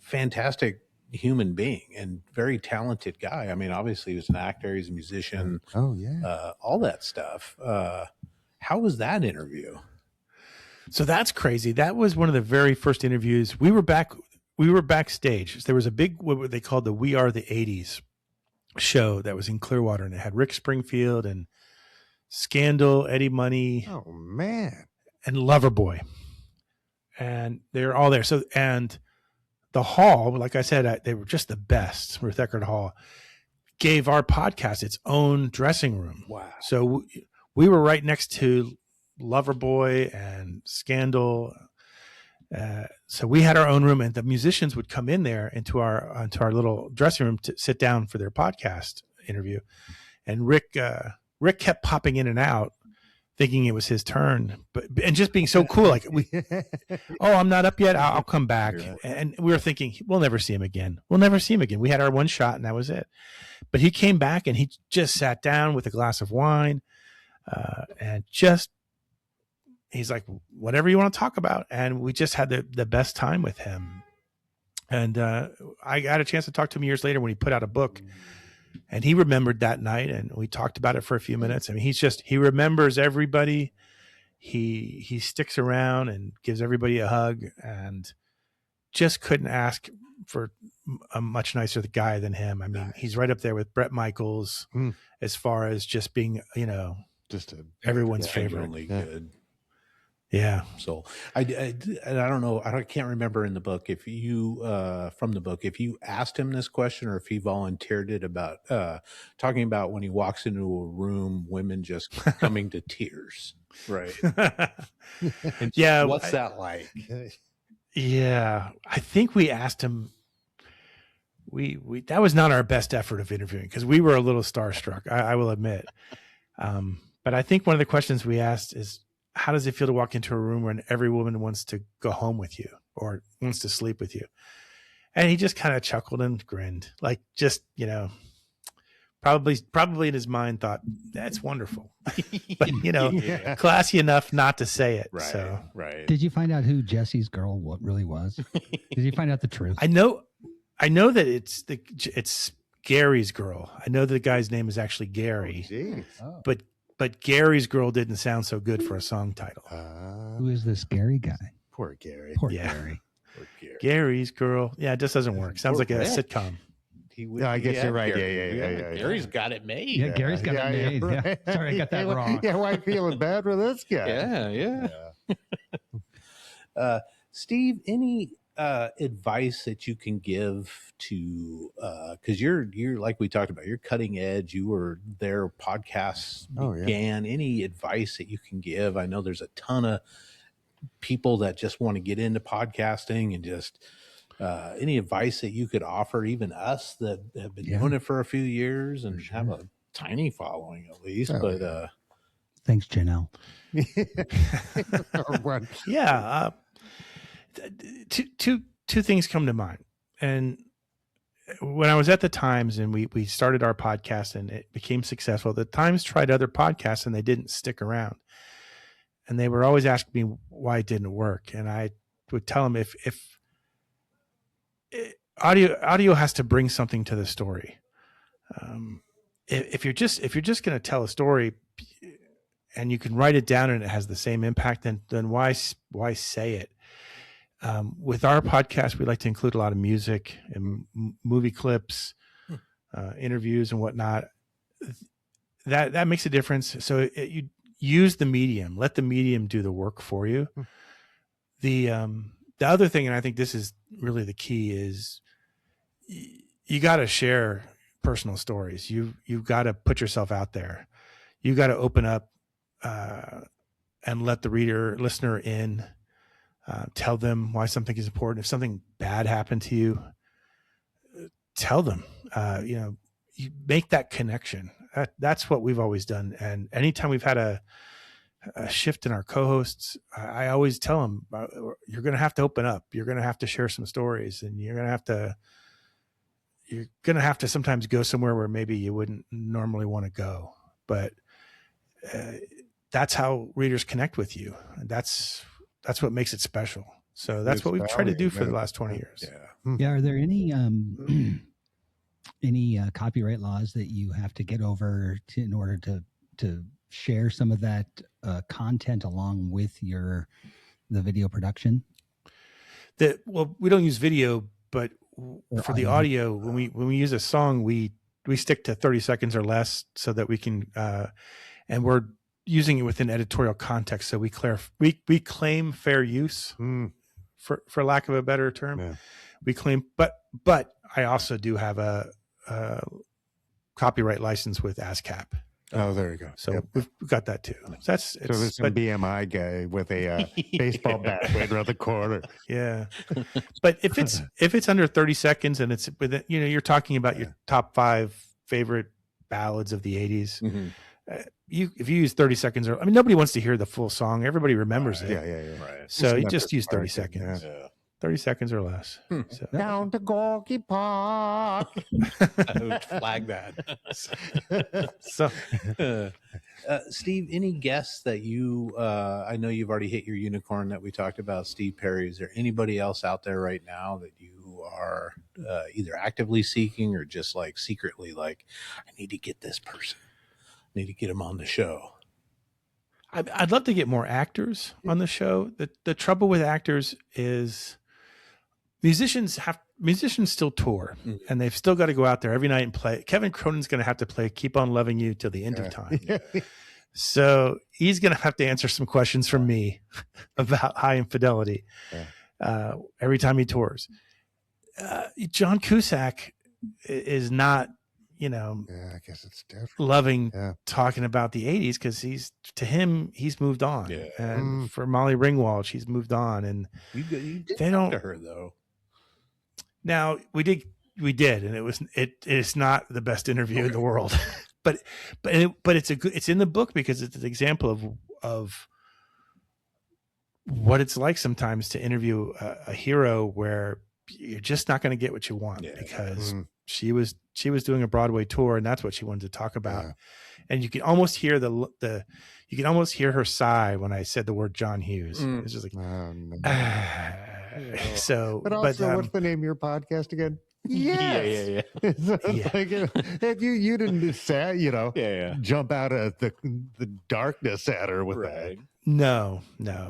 fantastic human being and very talented guy. I mean, obviously he was an actor, he's a musician, Oh yeah. all that stuff. How was that interview? So that's crazy. That was one of the very first interviews. We were backstage. There was a big, what they called the We Are the 80s show that was in Clearwater, and it had Rick Springfield and Scandal, Eddie Money, Oh man. and Loverboy. And they're all there. So, and the hall, like I said, they were just the best. Ruth Eckerd Hall gave our podcast its own dressing room. Wow. So we were right next to Loverboy and Scandal. So we had our own room, and the musicians would come in there into our little dressing room to sit down for their podcast interview. And Rick kept popping in and out, thinking it was his turn, and just being so cool. Like, I'm not up yet. I'll come back. And we were thinking, we'll never see him again. We had our one shot, and that was it. But he came back, and he just sat down with a glass of wine, and he's like, whatever you want to talk about. And we just had the best time with him. And I got a chance to talk to him years later when he put out a book, and he remembered that night, and we talked about it for a few minutes. I mean, he remembers everybody. He sticks around and gives everybody a hug, and just couldn't ask for a much nicer guy than him. I mean, he's right up there with Bret Michaels as far as just being, Just everyone's favorite. Genuinely good. Yeah. So I don't know. I can't remember in the book if you from the book, if you asked him this question or if he volunteered it, about talking about when he walks into a room, women just coming to tears. Right. Yeah. What's that like? Yeah. I think we asked him, that was not our best effort of interviewing, because we were a little starstruck, I will admit. But I think one of the questions we asked is, how does it feel to walk into a room when every woman wants to go home with you or wants to sleep with you? And he just kind of chuckled and grinned, like, just, probably in his mind thought, that's wonderful, but classy enough not to say it. Right. So Right. Did you find out who Jesse's girl really was? Did you find out the truth? I know that it's Gary's girl. I know the guy's name is actually Gary, Geez. but Gary's girl didn't sound so good for a song title. Who is this Gary guy? Poor Gary. Poor Yeah. Gary. Poor Gary. Gary's girl. Yeah, it just doesn't work. Sounds like a Rick. sitcom. Yeah, I guess you're right. Gary. Yeah. Gary's got it made. Yeah, Gary's got it made. you're Yeah. right. Sorry, I got that wrong. Yeah, why feeling bad for this guy? Yeah. Steve, any advice that you can give to, because you're like we talked about, you're cutting edge, you were there, podcasts began. Any advice that you can give? I know there's a ton of people that just want to get into podcasting, and just any advice that you could offer, even us that have been doing it for a few years and have a tiny following at least. Thanks, Janelle. Or what? Yeah. two things come to mind. And when I was at the Times and we started our podcast and it became successful, the Times tried other podcasts and they didn't stick around. And they were always asking me why it didn't work. And I would tell them if audio has to bring something to the story. If you're just going to tell a story and you can write it down and it has the same impact, then why say it? With our podcast, we like to include a lot of music and movie clips, interviews and whatnot. That makes a difference. So you use the medium, let the medium do the work for you. The other thing, and I think this is really the key, is you got to share personal stories. You've got to put yourself out there. You got to open up and let the listener in. Tell them why something is important. If something bad happened to you, tell them. You make that connection. That's what we've always done. And anytime we've had a shift in our co-hosts, I always tell them, you're going to have to open up. You're going to have to share some stories, and you're going to have to sometimes go somewhere where maybe you wouldn't normally want to go. But that's how readers connect with you. And that's what makes it special. So that's what we've tried to do for the last 20 years. Yeah. Are there any copyright laws that you have to get over in order to share some of that content along with the video production? Well, we don't use video, but for the audio, when we use a song, we stick to 30 seconds or less so that we can, and we're using it within editorial context. So we claim fair use, for lack of a better term. Yeah. We claim, but I also do have a copyright license with ASCAP. Oh, there you go. So we've got that too. So there's some BMI guy with a baseball bat right around the corner. Yeah, but if it's under 30 seconds and it's with you're talking about your top 5 favorite ballads of the 80s. Mm-hmm. If you use 30 seconds, nobody wants to hear the full song. Everybody remembers it. Yeah. Right. So you just use 30 seconds. Yeah. 30 seconds or less. So. Down to Gorky Park. I would flag that. So, Steve, any guests that you, I know you've already hit your unicorn that we talked about, Steve Perry. Is there anybody else out there right now that you are either actively seeking or just like secretly like, I need to get this person, I need to get him on the show? I'd love to get more actors on the show. The trouble with actors is musicians still tour, and they've still got to go out there every night and play. Kevin Cronin's going to have to play Keep On Loving You till the end of time. So he's going to have to answer some questions from me about High Infidelity every time he tours. John Cusack is not, I guess it's different. Loving talking about the 80s because he's moved on. Yeah. And for Molly Ringwald, she's moved on, and you did they don't talk to her though. Now we did, and it is not the best interview in the world, but it's in the book because it's an example of what it's like sometimes to interview a hero where you're just not going to get what you want because she was doing a Broadway tour and that's what she wanted to talk about, and you can almost hear you can almost hear her sigh when I said the word John Hughes. It's just like. So, but also, what's the name of your podcast again? Yes. Yeah. Like, you didn't jump out of the darkness at her with that. No.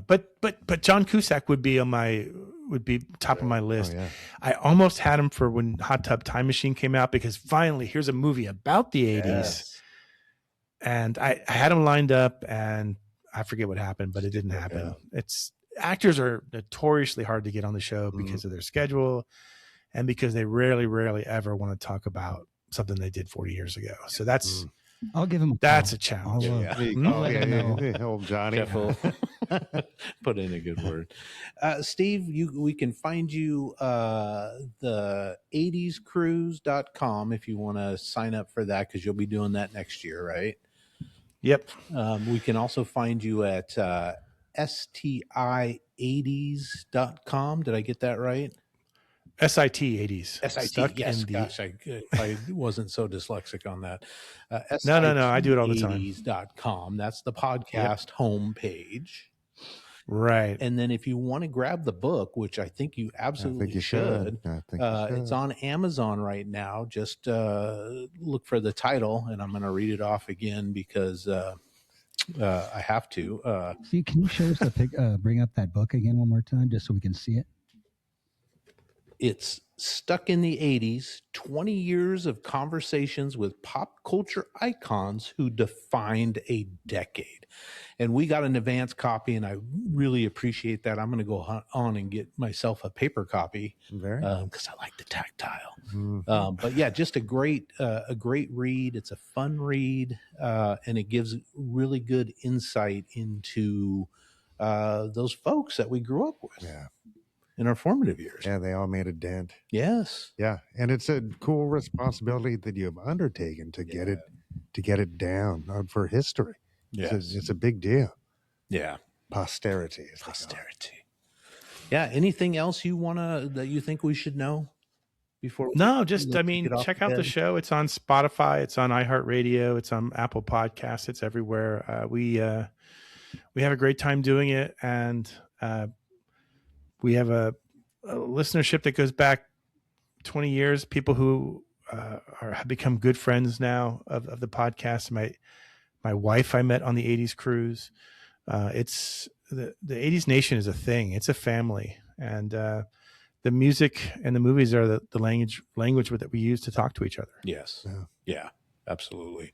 But John Cusack would be top of my list. Oh, yeah. I almost had him for when Hot Tub Time Machine came out because finally here's a movie about the 80s, and I had him lined up and I forget what happened, but it didn't happen. Actors are notoriously hard to get on the show because of their schedule and because they rarely ever want to talk about something they did 40 years ago. So that's, I'll give him a challenge. Old Johnny. Put in a good word. Steve, we can find you the 80scruise.com if you want to sign up for that, because you'll be doing that next year, right? Yep. We can also find you at STIAD SIT80s.com. Did I get that right? SIT 80s. SIT, yes. Gosh, I wasn't so dyslexic on that. No. I do it all the time. SIT80s.com. That's the podcast homepage. Right. And then if you want to grab the book, which I think you absolutely should, it's on Amazon right now. Just look for the title, and I'm going to read it off again because I have to. See, can you show us bring up that book again one more time, just so we can see it? It's Stuck in the 80s, 20 years of conversations with pop culture icons who defined a decade. And we got an advance copy, and I really appreciate that. I'm going to go on and get myself a paper copy because I like the tactile. Mm-hmm. But yeah, just a great read. It's a fun read, and it gives really good insight into those folks that we grew up with. Yeah. In our formative years. Yeah, they all made a dent. Yes. Yeah. And it's a cool responsibility that you have undertaken to get it down for history. Yes. It's a big deal. Yeah. Posterity. Yeah. Anything else that you think we should know before? No, check out the show. It's on Spotify. It's on iHeartRadio. It's on Apple Podcasts. It's everywhere. We have a great time doing it. And, we have a listenership that goes back 20 years, people who have become good friends now of the podcast. My wife I met on the 80s cruise. It's the 80s Nation is a thing. It's a family. And the music and the movies are the language that we use to talk to each other. Yes. Yeah, absolutely.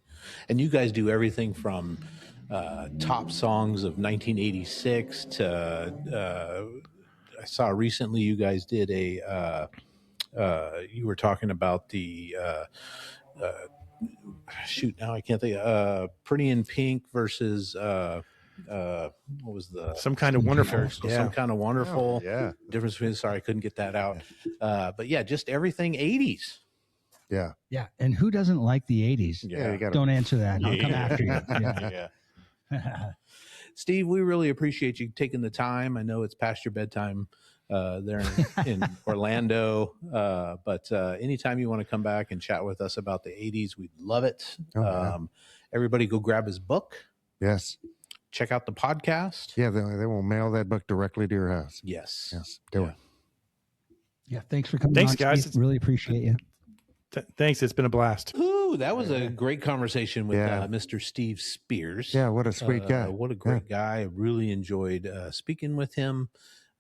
And you guys do everything from top songs of 1986 to... I saw recently you guys did you were talking about the now I can't think Pretty in Pink versus what was Some Kind of Wonderful. Some Kind of Wonderful. Oh, yeah. Difference between, sorry, I couldn't get that out. But yeah, just everything 80s. Yeah. Yeah. And who doesn't like the 80s? Yeah. Don't answer that. I'll come after you. Yeah. Steve, we really appreciate you taking the time. I know it's past your bedtime there in Orlando, but anytime you want to come back and chat with us about the 80s, we'd love it. Everybody go grab his book. Yes. Check out the podcast. Yeah, they will mail that book directly to your house. Yes. Do it. Yeah, thanks for coming. Thanks, on, guys. Steve. Really appreciate you. Thanks. It's been a blast. Ooh, that was a great conversation with Mr. Steve Spears. Yeah, what a sweet guy. What a great guy. I really enjoyed speaking with him.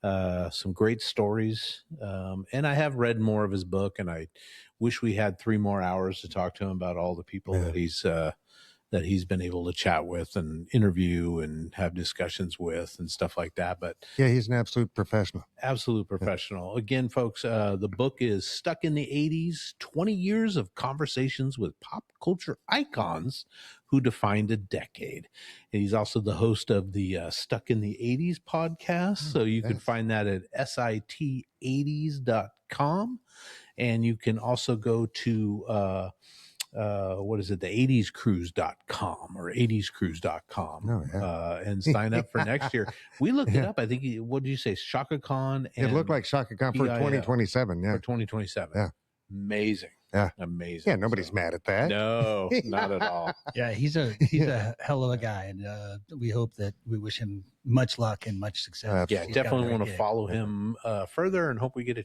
Some great stories. And I have read more of his book, and I wish we had 3 more hours to talk to him about all the people that he's been able to chat with and interview and have discussions with and stuff like that. But yeah, he's an absolute professional. Absolute professional. Again, folks, the book is Stuck in the 80s, 20 Years of Conversations with Pop Culture Icons Who Defined a Decade. And he's also the host of the Stuck in the 80s podcast. So you can find that at sit80s.com. And you can also go to what is it, the 80scruise.com or 80scruise.com and sign up for next year. We looked it up. I think, what did you say, Shaka Khan? It looked like Shaka Khan for 2027. Yeah. For 2027. Yeah. Amazing. Yeah. Amazing. Yeah, nobody's mad at that. No, not at all. Yeah, he's a hell of a guy, and we hope that we wish him much luck and much success. Yeah, definitely want to follow him further, and hope we get a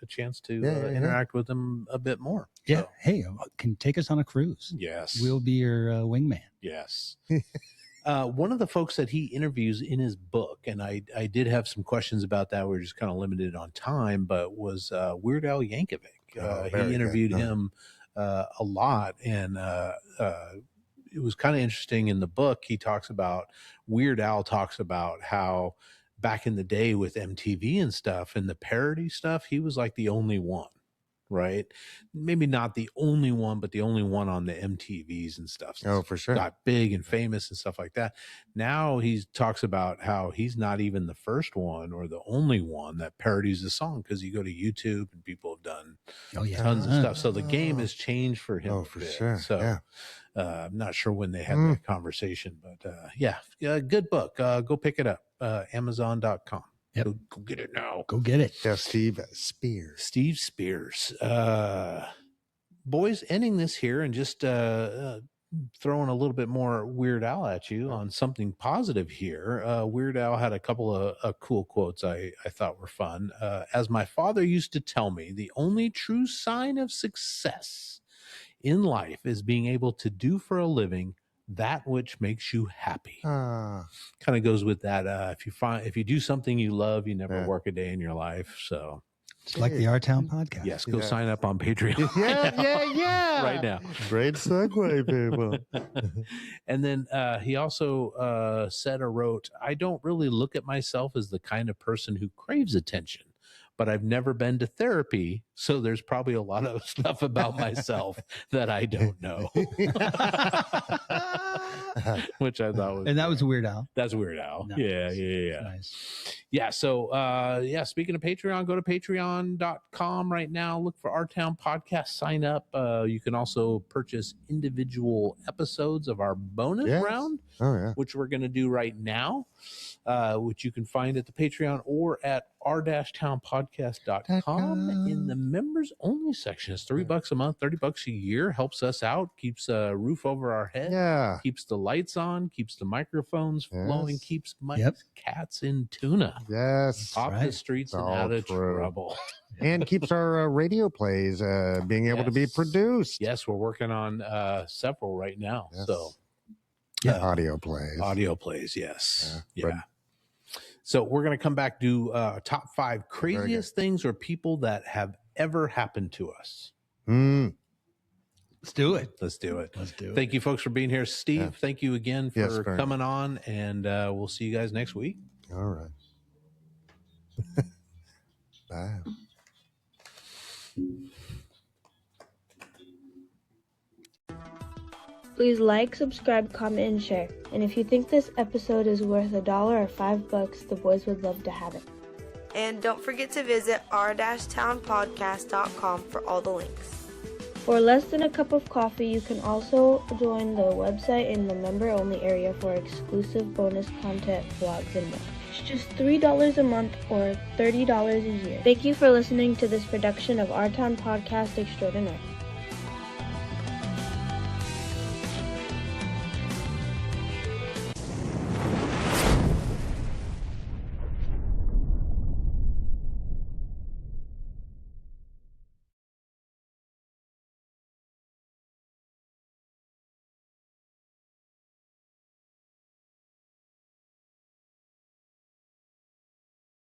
chance to interact with him a bit more. Yeah, so. Hey, can take us on a cruise. Yes, we'll be your wingman. Yes. One of the folks that he interviews in his book, and I did have some questions about that. We were just kind of limited on time, but was Weird Al Yankovic. He interviewed him a lot, and it was kind of interesting. In the book, he talks about, Weird Al talks about how back in the day with MTV and stuff and the parody stuff, he was like the only one, right? Maybe not the only one, but the only one on the MTVs and stuff. Oh, for sure. Got big and famous and stuff like that. Now he talks about how he's not even the first one or the only one that parodies the song, because you go to YouTube and people have done tons of stuff. So the game has changed for him. Oh, for sure. So I'm not sure when they had that conversation, but good book. Go pick it up. Amazon.com. Yep. Go get it now. Go get it. Yeah, Steve Spears. Steve Spears. Boys, ending this here and just throwing a little bit more Weird Al at you on something positive here. Weird Al had a couple of cool quotes I thought were fun. As my father used to tell me, the only true sign of success in life is being able to do for a living that which makes you happy. Kind of goes with that. If you do something you love, you never work a day in your life. So it's like the Our Town podcast. yes, go sign up on Patreon. Yeah. Right now. Great segue, people. And then he also said or wrote, I don't really look at myself as the kind of person who craves attention, but I've never been to therapy, so there's probably a lot of stuff about myself that I don't know. Which I thought was, and that was Weird Al. That's Weird Al. Nice. Yeah. Nice. Yeah. So, speaking of Patreon, go to patreon.com right now. Look for Our Town Podcast. Sign up. You can also purchase individual episodes of our bonus round, which we're going to do right now, which you can find at the Patreon or at r-townpodcast.com in the members only section. It's $3 a month, $30 a year. Helps us out, keeps a roof over our head, keeps the lights on, keeps the microphones flowing, keeps Mike's cats in tuna. Off the streets and out of trouble. And keeps our radio plays being able to be produced. Yes, we're working on several right now. So audio plays. Yes. Yeah. So we're going to come back to top 5 craziest things or people that have ever happened to us. Let's do it. Let's do it. Thank you, folks, for being here. Steve, thank you again for coming on, and we'll see you guys next week. All right. Bye. Please like, subscribe, comment, and share. And if you think this episode is worth $1 or $5, the boys would love to have it. And don't forget to visit r-townpodcast.com for all the links. For less than a cup of coffee, you can also join the website in the member-only area for exclusive bonus content, vlogs, and more. It's just $3 a month or $30 a year. Thank you for listening to this production of Our Town Podcast Extraordinaire.